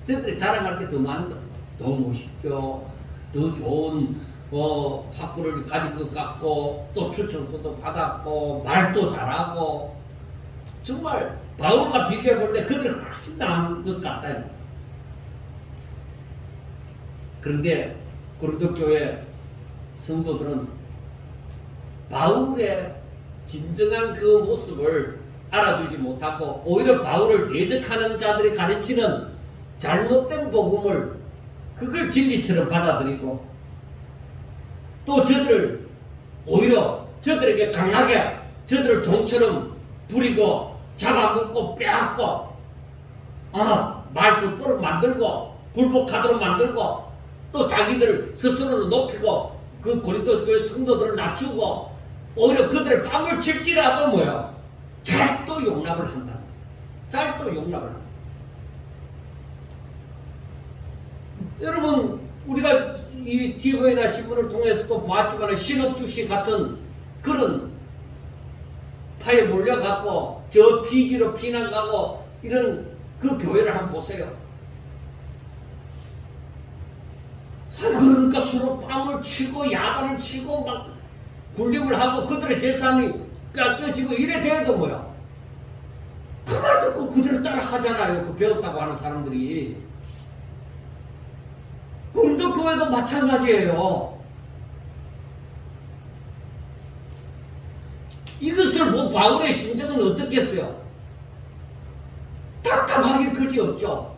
저들이 자랑할 게 더 많은 것 같아요. 더 멋있죠. 더 좋은 학구를 가진 것 같고 또 추천서도 받았고 말도 잘하고 정말 바울과 비교해 볼 때 그들이 훨씬 나은 것 같아요. 그런데 고린도 교회 성도들은 바울의 진정한 그 모습을 알아주지 못하고 오히려 바울을 대적하는 자들이 가르치는 잘못된 복음을 그걸 진리처럼 받아들이고 또 저들을 오히려 저들에게 강하게 저들을 종처럼 부리고 잡아먹고 빼앗고 말 듣도록 만들고 굴복하도록 만들고 또 자기들 스스로를 높이고 그 고린도 교회 성도들을 낮추고 오히려 그들의 뺨을 칠지라도 뭐야 잘 또 용납을 한다. 잘 또 용납을 한다. 여러분 우리가 이 TV나 신문을 통해서도 보았지만 신업주시 같은 그런 파에 몰려갖고 저 피지로 피난 가고 이런 그 교회를 한번 보세요. 그러니까 서로 뺨을 치고 야단을 치고 막 굴림을 하고 그들의 재산이 깎여지고 이래 돼도 뭐야 그 말 듣고 그대로 따라 하잖아요. 그 배웠다고 하는 사람들이. 고린도 교회도 마찬가지예요. 이것을 뭐 바울의 심정은 어떻겠어요? 답답하기 그지없죠.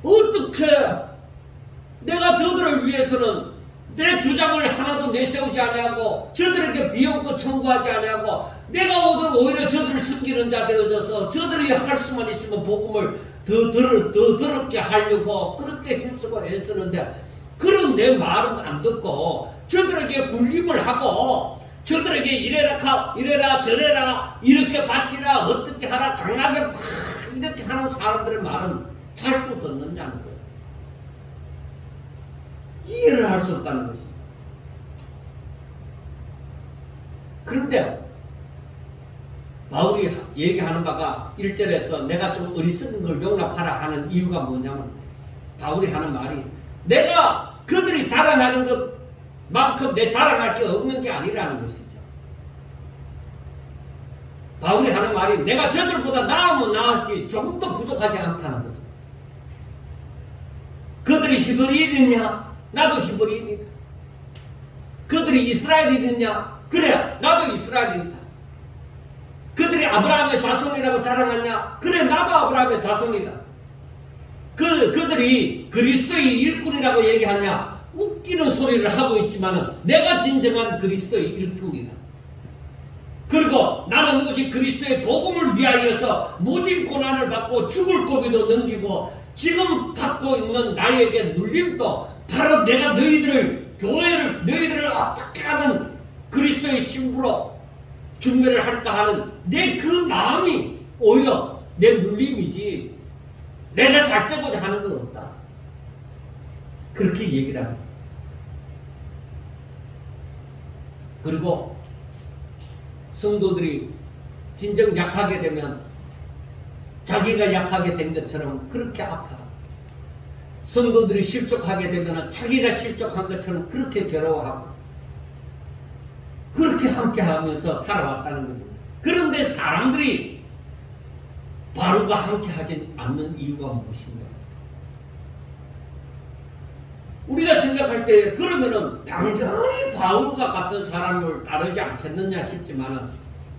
어떻게 내가 저들을 위해서는 내 주장을 하나도 내세우지 아니하고 저들에게 비용도 청구하지 아니하고 내가 오히려 저들을 섬기는 자 되어져서 저들이 할 수만 있으면 복음을 더 더럽게 하려고 그렇게 힘쓰고 애쓰는데 그런 내 말은 안 듣고 저들에게 굴림을 하고 저들에게 이래라 저래라 이렇게 바치라 어떻게 하라 강하게 막 이렇게 하는 사람들의 말은 잘 또 듣느냐는 거예요. 이해를 할 수 없다는 것이죠. 그런데 바울이 얘기하는 바가 1절에서 내가 좀 어리석은 걸 용납하라 하는 이유가 뭐냐면 바울이 하는 말이 내가 그들이 자랑하는 것만큼 내 자랑할 게 없는 게 아니라는 것이죠. 바울이 하는 말이 내가 저들보다 나으면 나았지 조금 더 부족하지 않다는 거죠. 그들이 히브리인이냐? 나도 히브리인이다. 그들이 이스라엘인이냐? 그래 나도 이스라엘인이다. 그들이 아브라함의 자손이라고 자랑하냐? 그래 나도 아브라함의 자손이다. 그들이 그리스도의 일꾼이라고 얘기하냐? 웃기는 소리를 하고 있지만 내가 진정한 그리스도의 일꾼이다. 그리고 나는 오직 그리스도의 복음을 위하여서 모진 고난을 받고 죽을 고비도 넘기고 지금 갖고 있는 나에게 눌림도 바로 내가 너희들을 어떻게 하면 그리스도의 신부로 중매를 할까 하는 내 그 마음이 오히려 내 눌림이지 내가 잘 되고자 하는 건 없다. 그렇게 얘기를 합니다. 그리고 성도들이 진정 약하게 되면 자기가 약하게 된 것처럼 그렇게 아파. 성도들이 실족하게 되면 자기가 실족한 것처럼 그렇게 괴로워하고 그렇게 함께하면서 살아왔다는 겁니다. 그런데 사람들이 바울과 함께하지 않는 이유가 무엇인가? 우리가 생각할 때 그러면은 당연히 바울과 같은 사람을 따르지 않겠느냐 싶지만은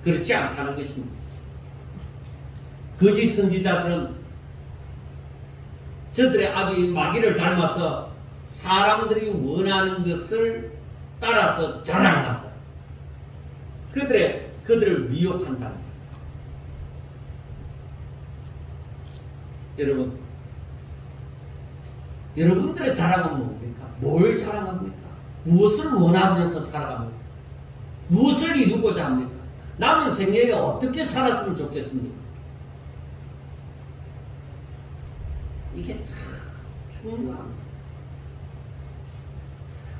그렇지 않다는 것입니다. 거짓 선지자들은 저들의 아비 마귀를 닮아서 사람들이 원하는 것을 따라서 자랑하고 그들을 미혹한다. 여러분들의 자랑은 뭡니까? 뭘 자랑합니까? 무엇을 원하면서 살아갑니까? 무엇을 이루고자 합니까? 남은 생애에 어떻게 살았으면 좋겠습니까? 이게 참 중요합니다.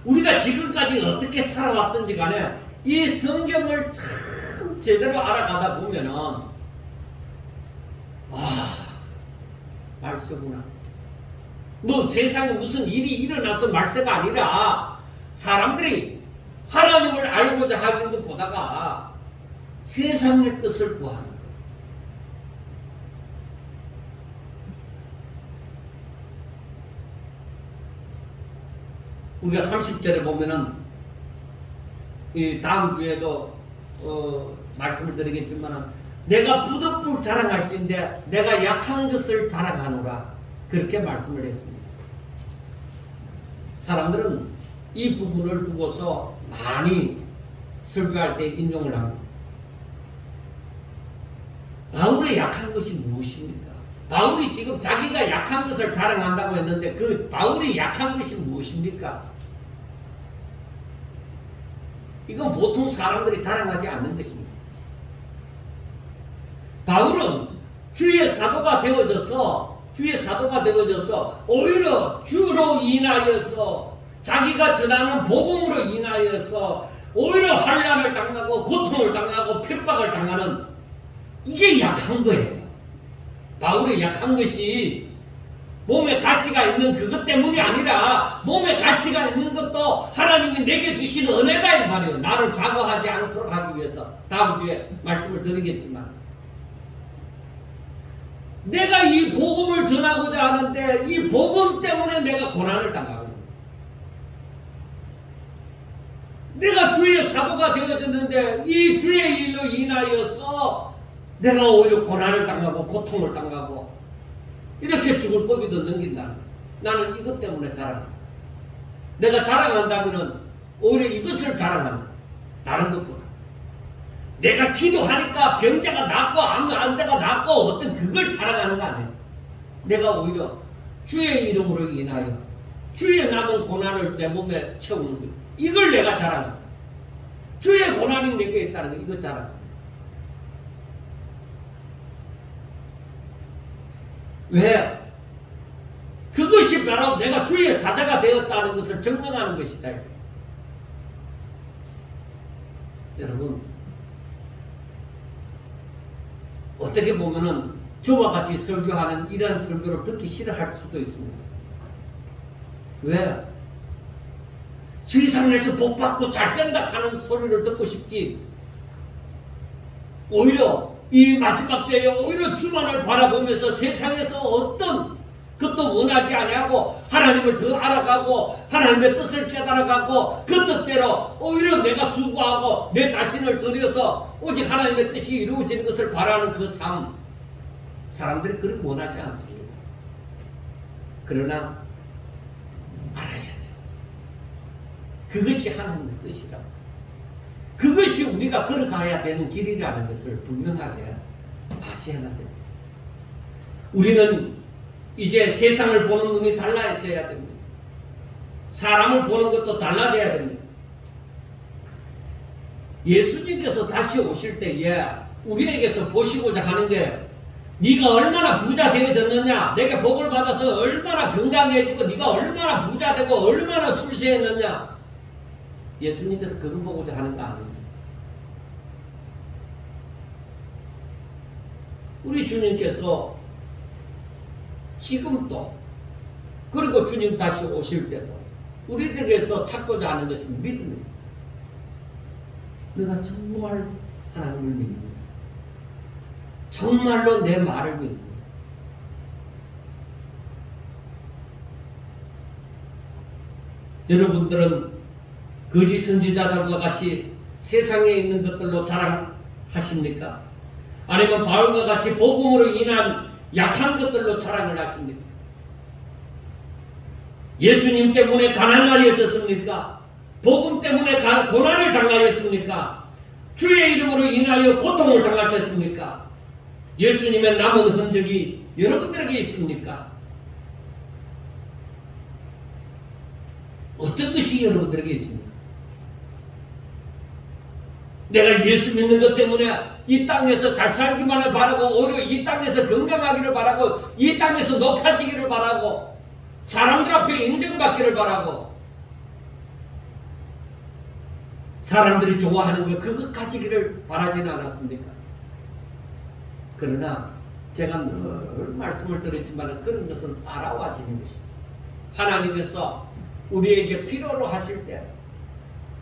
우리가 지금까지 어떻게 살아왔든지 간에 이 성경을 참 제대로 알아가다 보면은 말세구나. 뭐 세상에 무슨 일이 일어나서 말세가 아니라 사람들이 하나님을 알고자 하는 것보다가 세상의 뜻을 구하는 거예요. 우리가 30절에 보면은 이 다음 주에도 말씀을 드리겠지만은 내가 부득불 자랑할진대 내가 약한 것을 자랑하노라. 그렇게 말씀을 했습니다. 사람들은 이 부분을 두고서 많이 설교할 때 인용을 합니다. 바울의 약한 것이 무엇입니까? 바울이 지금 자기가 약한 것을 자랑한다고 했는데 그 바울이 약한 것이 무엇입니까? 이건 보통 사람들이 자랑하지 않는 것입니다. 바울은 주의 사도가 되어져서 오히려 주로 인하여서 자기가 전하는 복음으로 인하여서 오히려 환난을 당하고 고통을 당하고 핍박을 당하는 이게 약한 거예요. 바울의 약한 것이 몸에 가시가 있는 그것 때문이 아니라 몸에 가시가 있는 것도 하나님이 내게 주신 은혜다 이 말이에요. 나를 좌고하지 않도록 하기 위해서 다음 주에 말씀을 드리겠지만 내가 이 복음을 전하고자 하는데 이 복음 때문에 내가 고난을 당하고 내가 주의 사도가 되어졌는데 이 주의 일로 인하여서 내가 오히려 고난을 당하고 고통을 당하고 이렇게 죽을 고비도 넘긴다. 나는 이것 때문에 자랑한다. 내가 자랑한다면 오히려 이것을 자랑한다. 다른 것보다. 내가 기도하니까 병자가 낫고 암자가 낫고 어떤 그걸 자랑하는 거 아니에요. 내가 오히려 주의 이름으로 인하여 주의 남은 고난을 내 몸에 채우는 거예요. 이걸 내가 자랑한다. 주의 고난이 내게 있다는 거 이거 자랑한다. 왜? 그것이 바로 내가 주의 사자가 되었다는 것을 증명하는 것이다. 여러분 어떻게 보면은 저와 같이 설교하는 이런 설교를 듣기 싫어할 수도 있습니다. 왜? 세상에서 복받고 잘된다 하는 소리를 듣고 싶지 오히려 이 마지막 때에 오히려 주만을 바라보면서 세상에서 어떤 것도 원하지 아니하고 하나님을 더 알아가고 하나님의 뜻을 깨달아가고 그 뜻대로 오히려 내가 수고하고 내 자신을 들여서 오직 하나님의 뜻이 이루어지는 것을 바라는 그 삶 사람들이 그렇게 원하지 않습니다. 그러나 알아야 돼요. 그것이 하나님의 뜻이라고. 그것이 우리가 걸어가야 되는 길이라는 것을 분명하게 아셔야 됩니다. 우리는 이제 세상을 보는 눈이 달라져야 됩니다. 사람을 보는 것도 달라져야 됩니다. 예수님께서 다시 오실 때에 우리에게서 보시고자 하는 게 네가 얼마나 부자 되어졌느냐, 내게 복을 받아서 얼마나 건강해지고 네가 얼마나 부자 되고 얼마나 출세했느냐, 예수님께서 그걸 보고자 하는 거 아닙니다. 우리 주님께서 지금도 그리고 주님 다시 오실 때도 우리들에게서 찾고자 하는 것은 믿음입니다. 내가 정말 하나님을 믿는다. 정말로 내 말을 믿는다. 여러분들은 거짓 선지자들과 같이 세상에 있는 것들로 자랑하십니까? 아니면 바울과 같이 복음으로 인한 약한 것들로 자랑을 하십니까? 예수님 때문에 가난하여졌습니까? 복음 때문에 고난을 당하였습니까? 주의 이름으로 인하여 고통을 당하셨습니까? 예수님의 남은 흔적이 여러분들에게 있습니까? 어떤 것이 여러분들에게 있습니까? 내가 예수 믿는 것 때문에 이 땅에서 잘 살기만을 바라고 오히려 이 땅에서 건강하기를 바라고 이 땅에서 높아지기를 바라고 사람들 앞에 인정받기를 바라고 사람들이 좋아하는 거 그것 가지기를 바라지는 않았습니까? 그러나 제가 늘 말씀을 드렸지만 그런 것은 따라와지는 것입니다. 하나님께서 우리에게 필요로 하실 때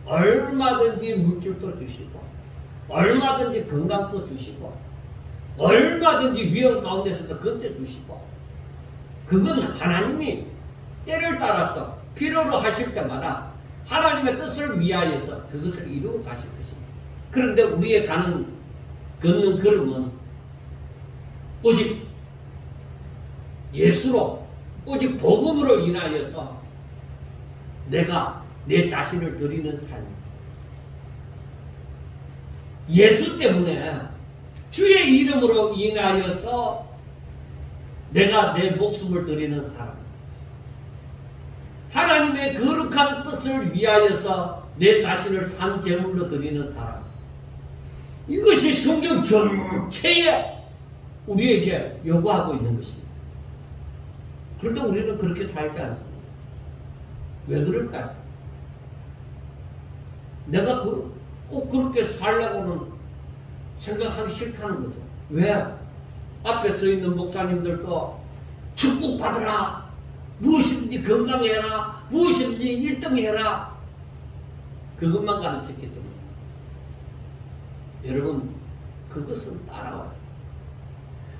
얼마든지 물질도 주시고 얼마든지 건강도 주시고 얼마든지 위험 가운데서도 건져주시고 그건 하나님이 때를 따라서 필요로 하실 때마다 하나님의 뜻을 위하여서 그것을 이루어 가실 것입니다. 그런데 우리의 가는 걷는 걸음은 오직 예수로, 오직 복음으로 인하여서 내가 내 자신을 드리는 삶. 예수 때문에 주의 이름으로 인하여서 내가 내 목숨을 드리는 사람. 하나님의 거룩한 뜻을 위하여서 내 자신을 산 제물로 드리는 사람. 이것이 성경 전체에 우리에게 요구하고 있는 것입니다. 그런데 우리는 그렇게 살지 않습니다. 왜 그럴까요? 내가 꼭 그렇게 살려고는 생각하기 싫다는 거죠. 왜? 앞에 서 있는 목사님들도 축복받으라, 무엇이든지 건강해라, 무엇이든지 1등 해라, 그것만 가르쳤기 때문에 여러분, 그것은 따라와죠.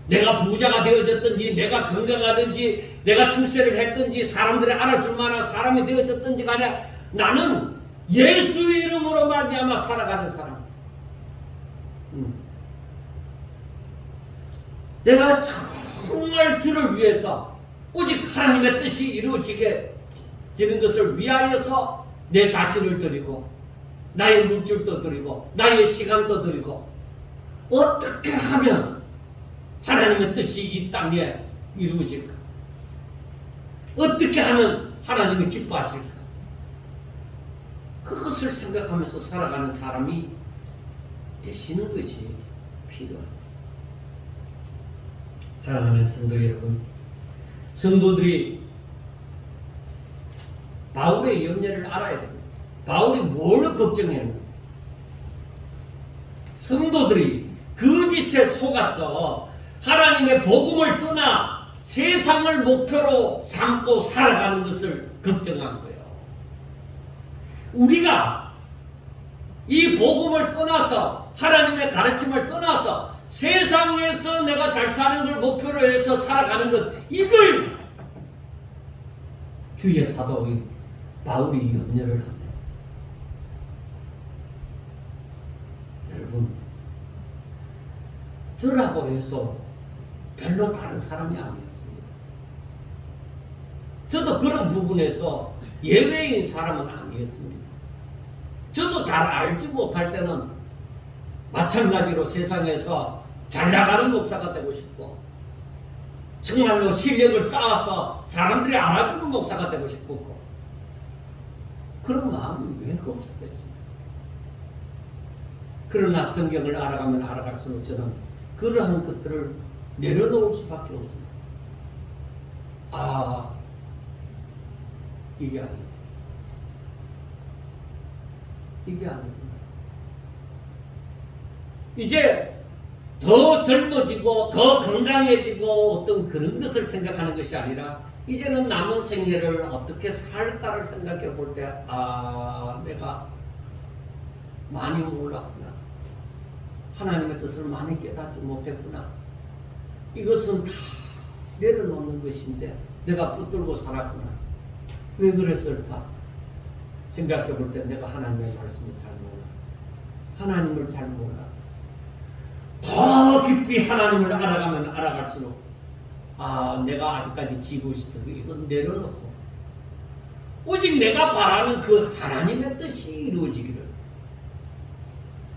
내가 부자가 되어졌든지, 내가 건강하든지, 내가 출세를 했든지, 사람들이 알아줄 만한 사람이 되어졌든지 간에 나는 예수 이름으로 말미암아 살아가는 사람. 내가 정말 주를 위해서 오직 하나님의 뜻이 이루어지게 되는 것을 위하여서 내 자신을 드리고 나의 물질도 드리고 나의 시간도 드리고 어떻게 하면 하나님의 뜻이 이 땅에 이루어질까? 어떻게 하면 하나님이 기뻐하실까? 그것을 생각하면서 살아가는 사람이 되시는 것이 필요합니다. 사랑하는 성도 여러분, 성도들이 바울의 염려를 알아야 됩니다. 바울이 뭘 걱정했는가? 성도들이 거짓에 속아서 하나님의 복음을 떠나 세상을 목표로 삼고 살아가는 것을 걱정한 거예요. 우리가 이 복음을 떠나서 하나님의 가르침을 떠나서 세상에서 내가 잘 사는 걸 목표로 해서 살아가는 것, 이걸 주의 사도인 바울이 염려를 합니다. 여러분, 저라고 해서 별로 다른 사람이 아니었습니다. 저도 그런 부분에서 예외인 사람은 아니었습니다. 저도 잘 알지 못할 때는 마찬가지로 세상에서 잘 나가는 목사가 되고 싶고 정말로 실력을 쌓아서 사람들이 알아주는 목사가 되고 싶고 그런 마음은 왜 없었겠습니까? 그러나 성경을 알아가면 알아갈수록 저는 그러한 것들을 내려놓을 수밖에 없습니다. 아, 이게 아니구나. 이게 아니구나. 이제 더 젊어지고 더 건강해지고 어떤 그런 것을 생각하는 것이 아니라 이제는 남은 생애를 어떻게 살까를 생각해 볼 때 아, 내가 많이 몰랐구나. 하나님의 뜻을 많이 깨닫지 못했구나. 이것은 다 내려놓는 것인데 내가 붙들고 살았구나. 왜 그랬을까? 생각해 볼 때 내가 하나님의 말씀을 잘 몰라. 하나님을 잘 몰라. 더 깊이 하나님을 알아가면 알아갈수록 아, 내가 아직까지 지고 있었던 이건 내려놓고 오직 내가 바라는 그 하나님의 뜻이 이루어지기를.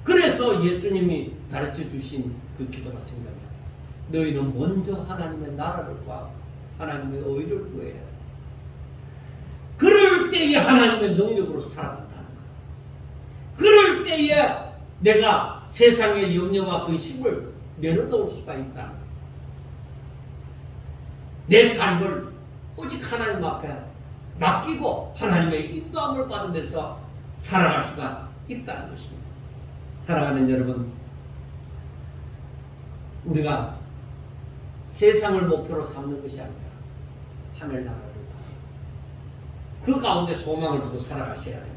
그래서 예수님이 가르쳐 주신 그 기도가 생각나요. 너희는 먼저 하나님의 나라를 구하고 하나님의 의를 구해야 돼. 그럴 때에 하나님의 능력으로 살아간다는 거야. 그럴 때에 내가 세상의 염려와 근심을 내려놓을 수가 있다. 내 삶을 오직 하나님 앞에 맡기고 하나님의 인도함을 받으면서 살아갈 수가 있다는 것입니다. 사랑하는 여러분, 우리가 세상을 목표로 삼는 것이 아니라 하늘나라를 그 가운데 소망을 두고 살아가셔야 됩니다.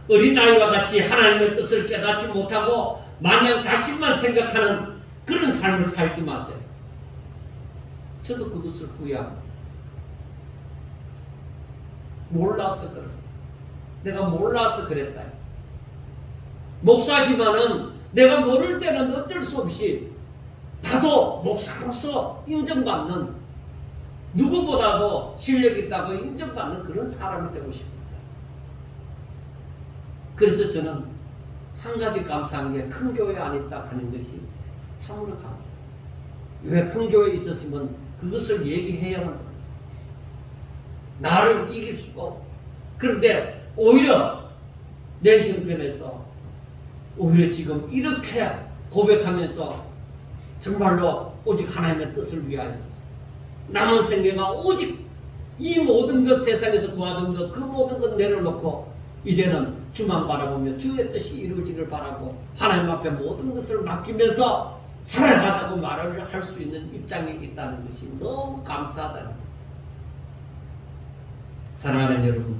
어린아이와 같이 하나님의 뜻을 깨닫지 못하고 마냥 자신만 생각하는 그런 삶을 살지 마세요. 저도 그것을 후회합니다. 몰라서 그래. 내가 몰라서 그랬다. 목사지만은 내가 모를 때는 어쩔 수 없이 나도 목사로서 인정받는, 누구보다도 실력 있다고 인정받는 그런 사람이 되고 싶습니다. 그래서 저는 한 가지 감사한 게 큰 교회 안에 있다 하는 것이 참으로 감사해요. 왜 큰 교회에 있었으면 그것을 얘기해야만 합니다. 나를 이길 수가 없고. 그런데 오히려 내 형편에서 오히려 지금 이렇게 고백하면서 정말로 오직 하나님의 뜻을 위하여서 남은 생애가 오직 이 모든 것, 세상에서 구하던 것, 그 모든 것 내려놓고 이제는 주만 바라보며 주의 뜻이 이루어지길 바라고 하나님 앞에 모든 것을 맡기면서 살아가자고 말을 할 수 있는 입장에 있다는 것이 너무 감사하다는 거예요. 사랑하는 여러분,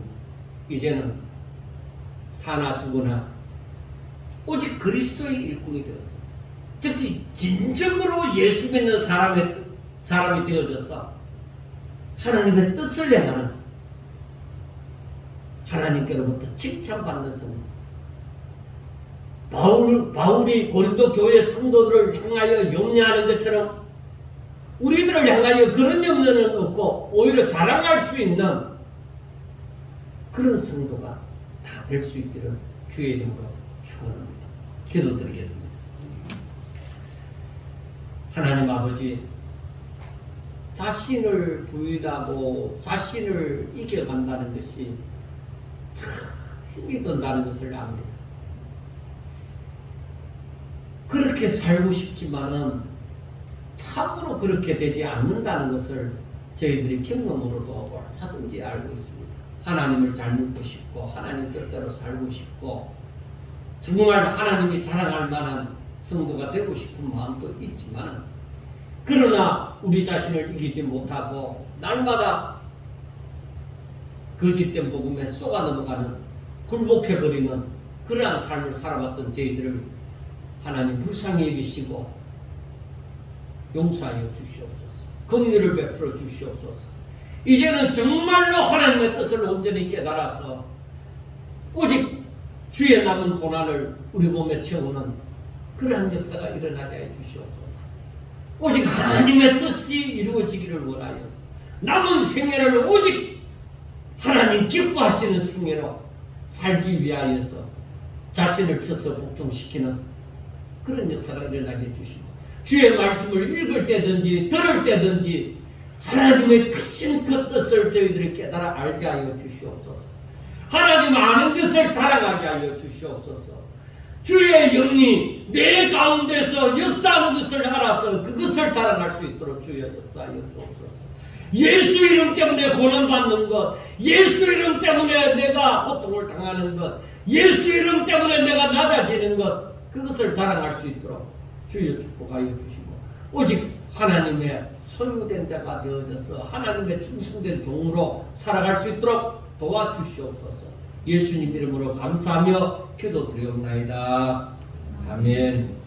이제는 사나 죽으나 오직 그리스도의 일꾼이 되었었어요. 특히 진정으로 예수 믿는 사람이 되어져서 하나님의 뜻을 행하는, 하나님께로부터 칭찬받는 성도. 바울이 고린도 교회 성도들을 향하여 염려하는 것처럼 우리들을 향하여 그런 염려는 없고 오히려 자랑할 수 있는 그런 성도가 다 될 수 있기를 주의 이름으로 축원합니다. 기도드리겠습니다. 하나님 아버지, 자신을 부인하고 자신을 이겨간다는 것이 참 힘이 든다는 것을 압니다. 그렇게 살고 싶지만은 참으로 그렇게 되지 않는다는 것을 저희들이 경험으로도 하든지 알고 있습니다. 하나님을 잘 믿고 싶고 하나님 뜻대로 살고 싶고 정말 하나님이 자랑할 만한 성도가 되고 싶은 마음도 있지만, 그러나 우리 자신을 이기지 못하고 날마다 거짓된 복음에 쏘가 넘어가는, 굴복해버리는 그러한 삶을 살아왔던 저희들을 하나님 불쌍히 여기시고 용서하여 주시옵소서. 긍휼을 베풀어 주시옵소서. 이제는 정말로 하나님의 뜻을 온전히 깨달아서 오직 주의 남은 고난을 우리 몸에 채우는 그러한 역사가 일어나게 해 주시옵소서. 오직 하나님의 뜻이 이루어지기를 원하여서 남은 생애를 오직 하나님 기뻐하시는 생애로 살기 위하여서 자신을 쳐서 복종시키는 그런 역사가 일어나게 해주시고, 주의 말씀을 읽을 때든지 들을 때든지 하나님의 크신 그 뜻을 저희들이 깨달아 알게 하여 주시옵소서. 하나님 아는 것을 자랑하게 하여 주시옵소서. 주의 영이 내 가운데서 역사하는 것을 알아서 그것을 자랑할 수 있도록 주여 역사하여 주옵소서. 예수 이름 때문에 고난받는 것, 예수 이름 때문에 내가 고통을 당하는 것, 예수 이름 때문에 내가 낮아지는 것, 그것을 자랑할 수 있도록 주여 축복하여 주시고, 오직 하나님의 소유된 자가 되어져서 하나님의 충성된 종으로 살아갈 수 있도록 도와주시옵소서. 예수님 이름으로 감사하며 기도드리옵나이다. 아멘.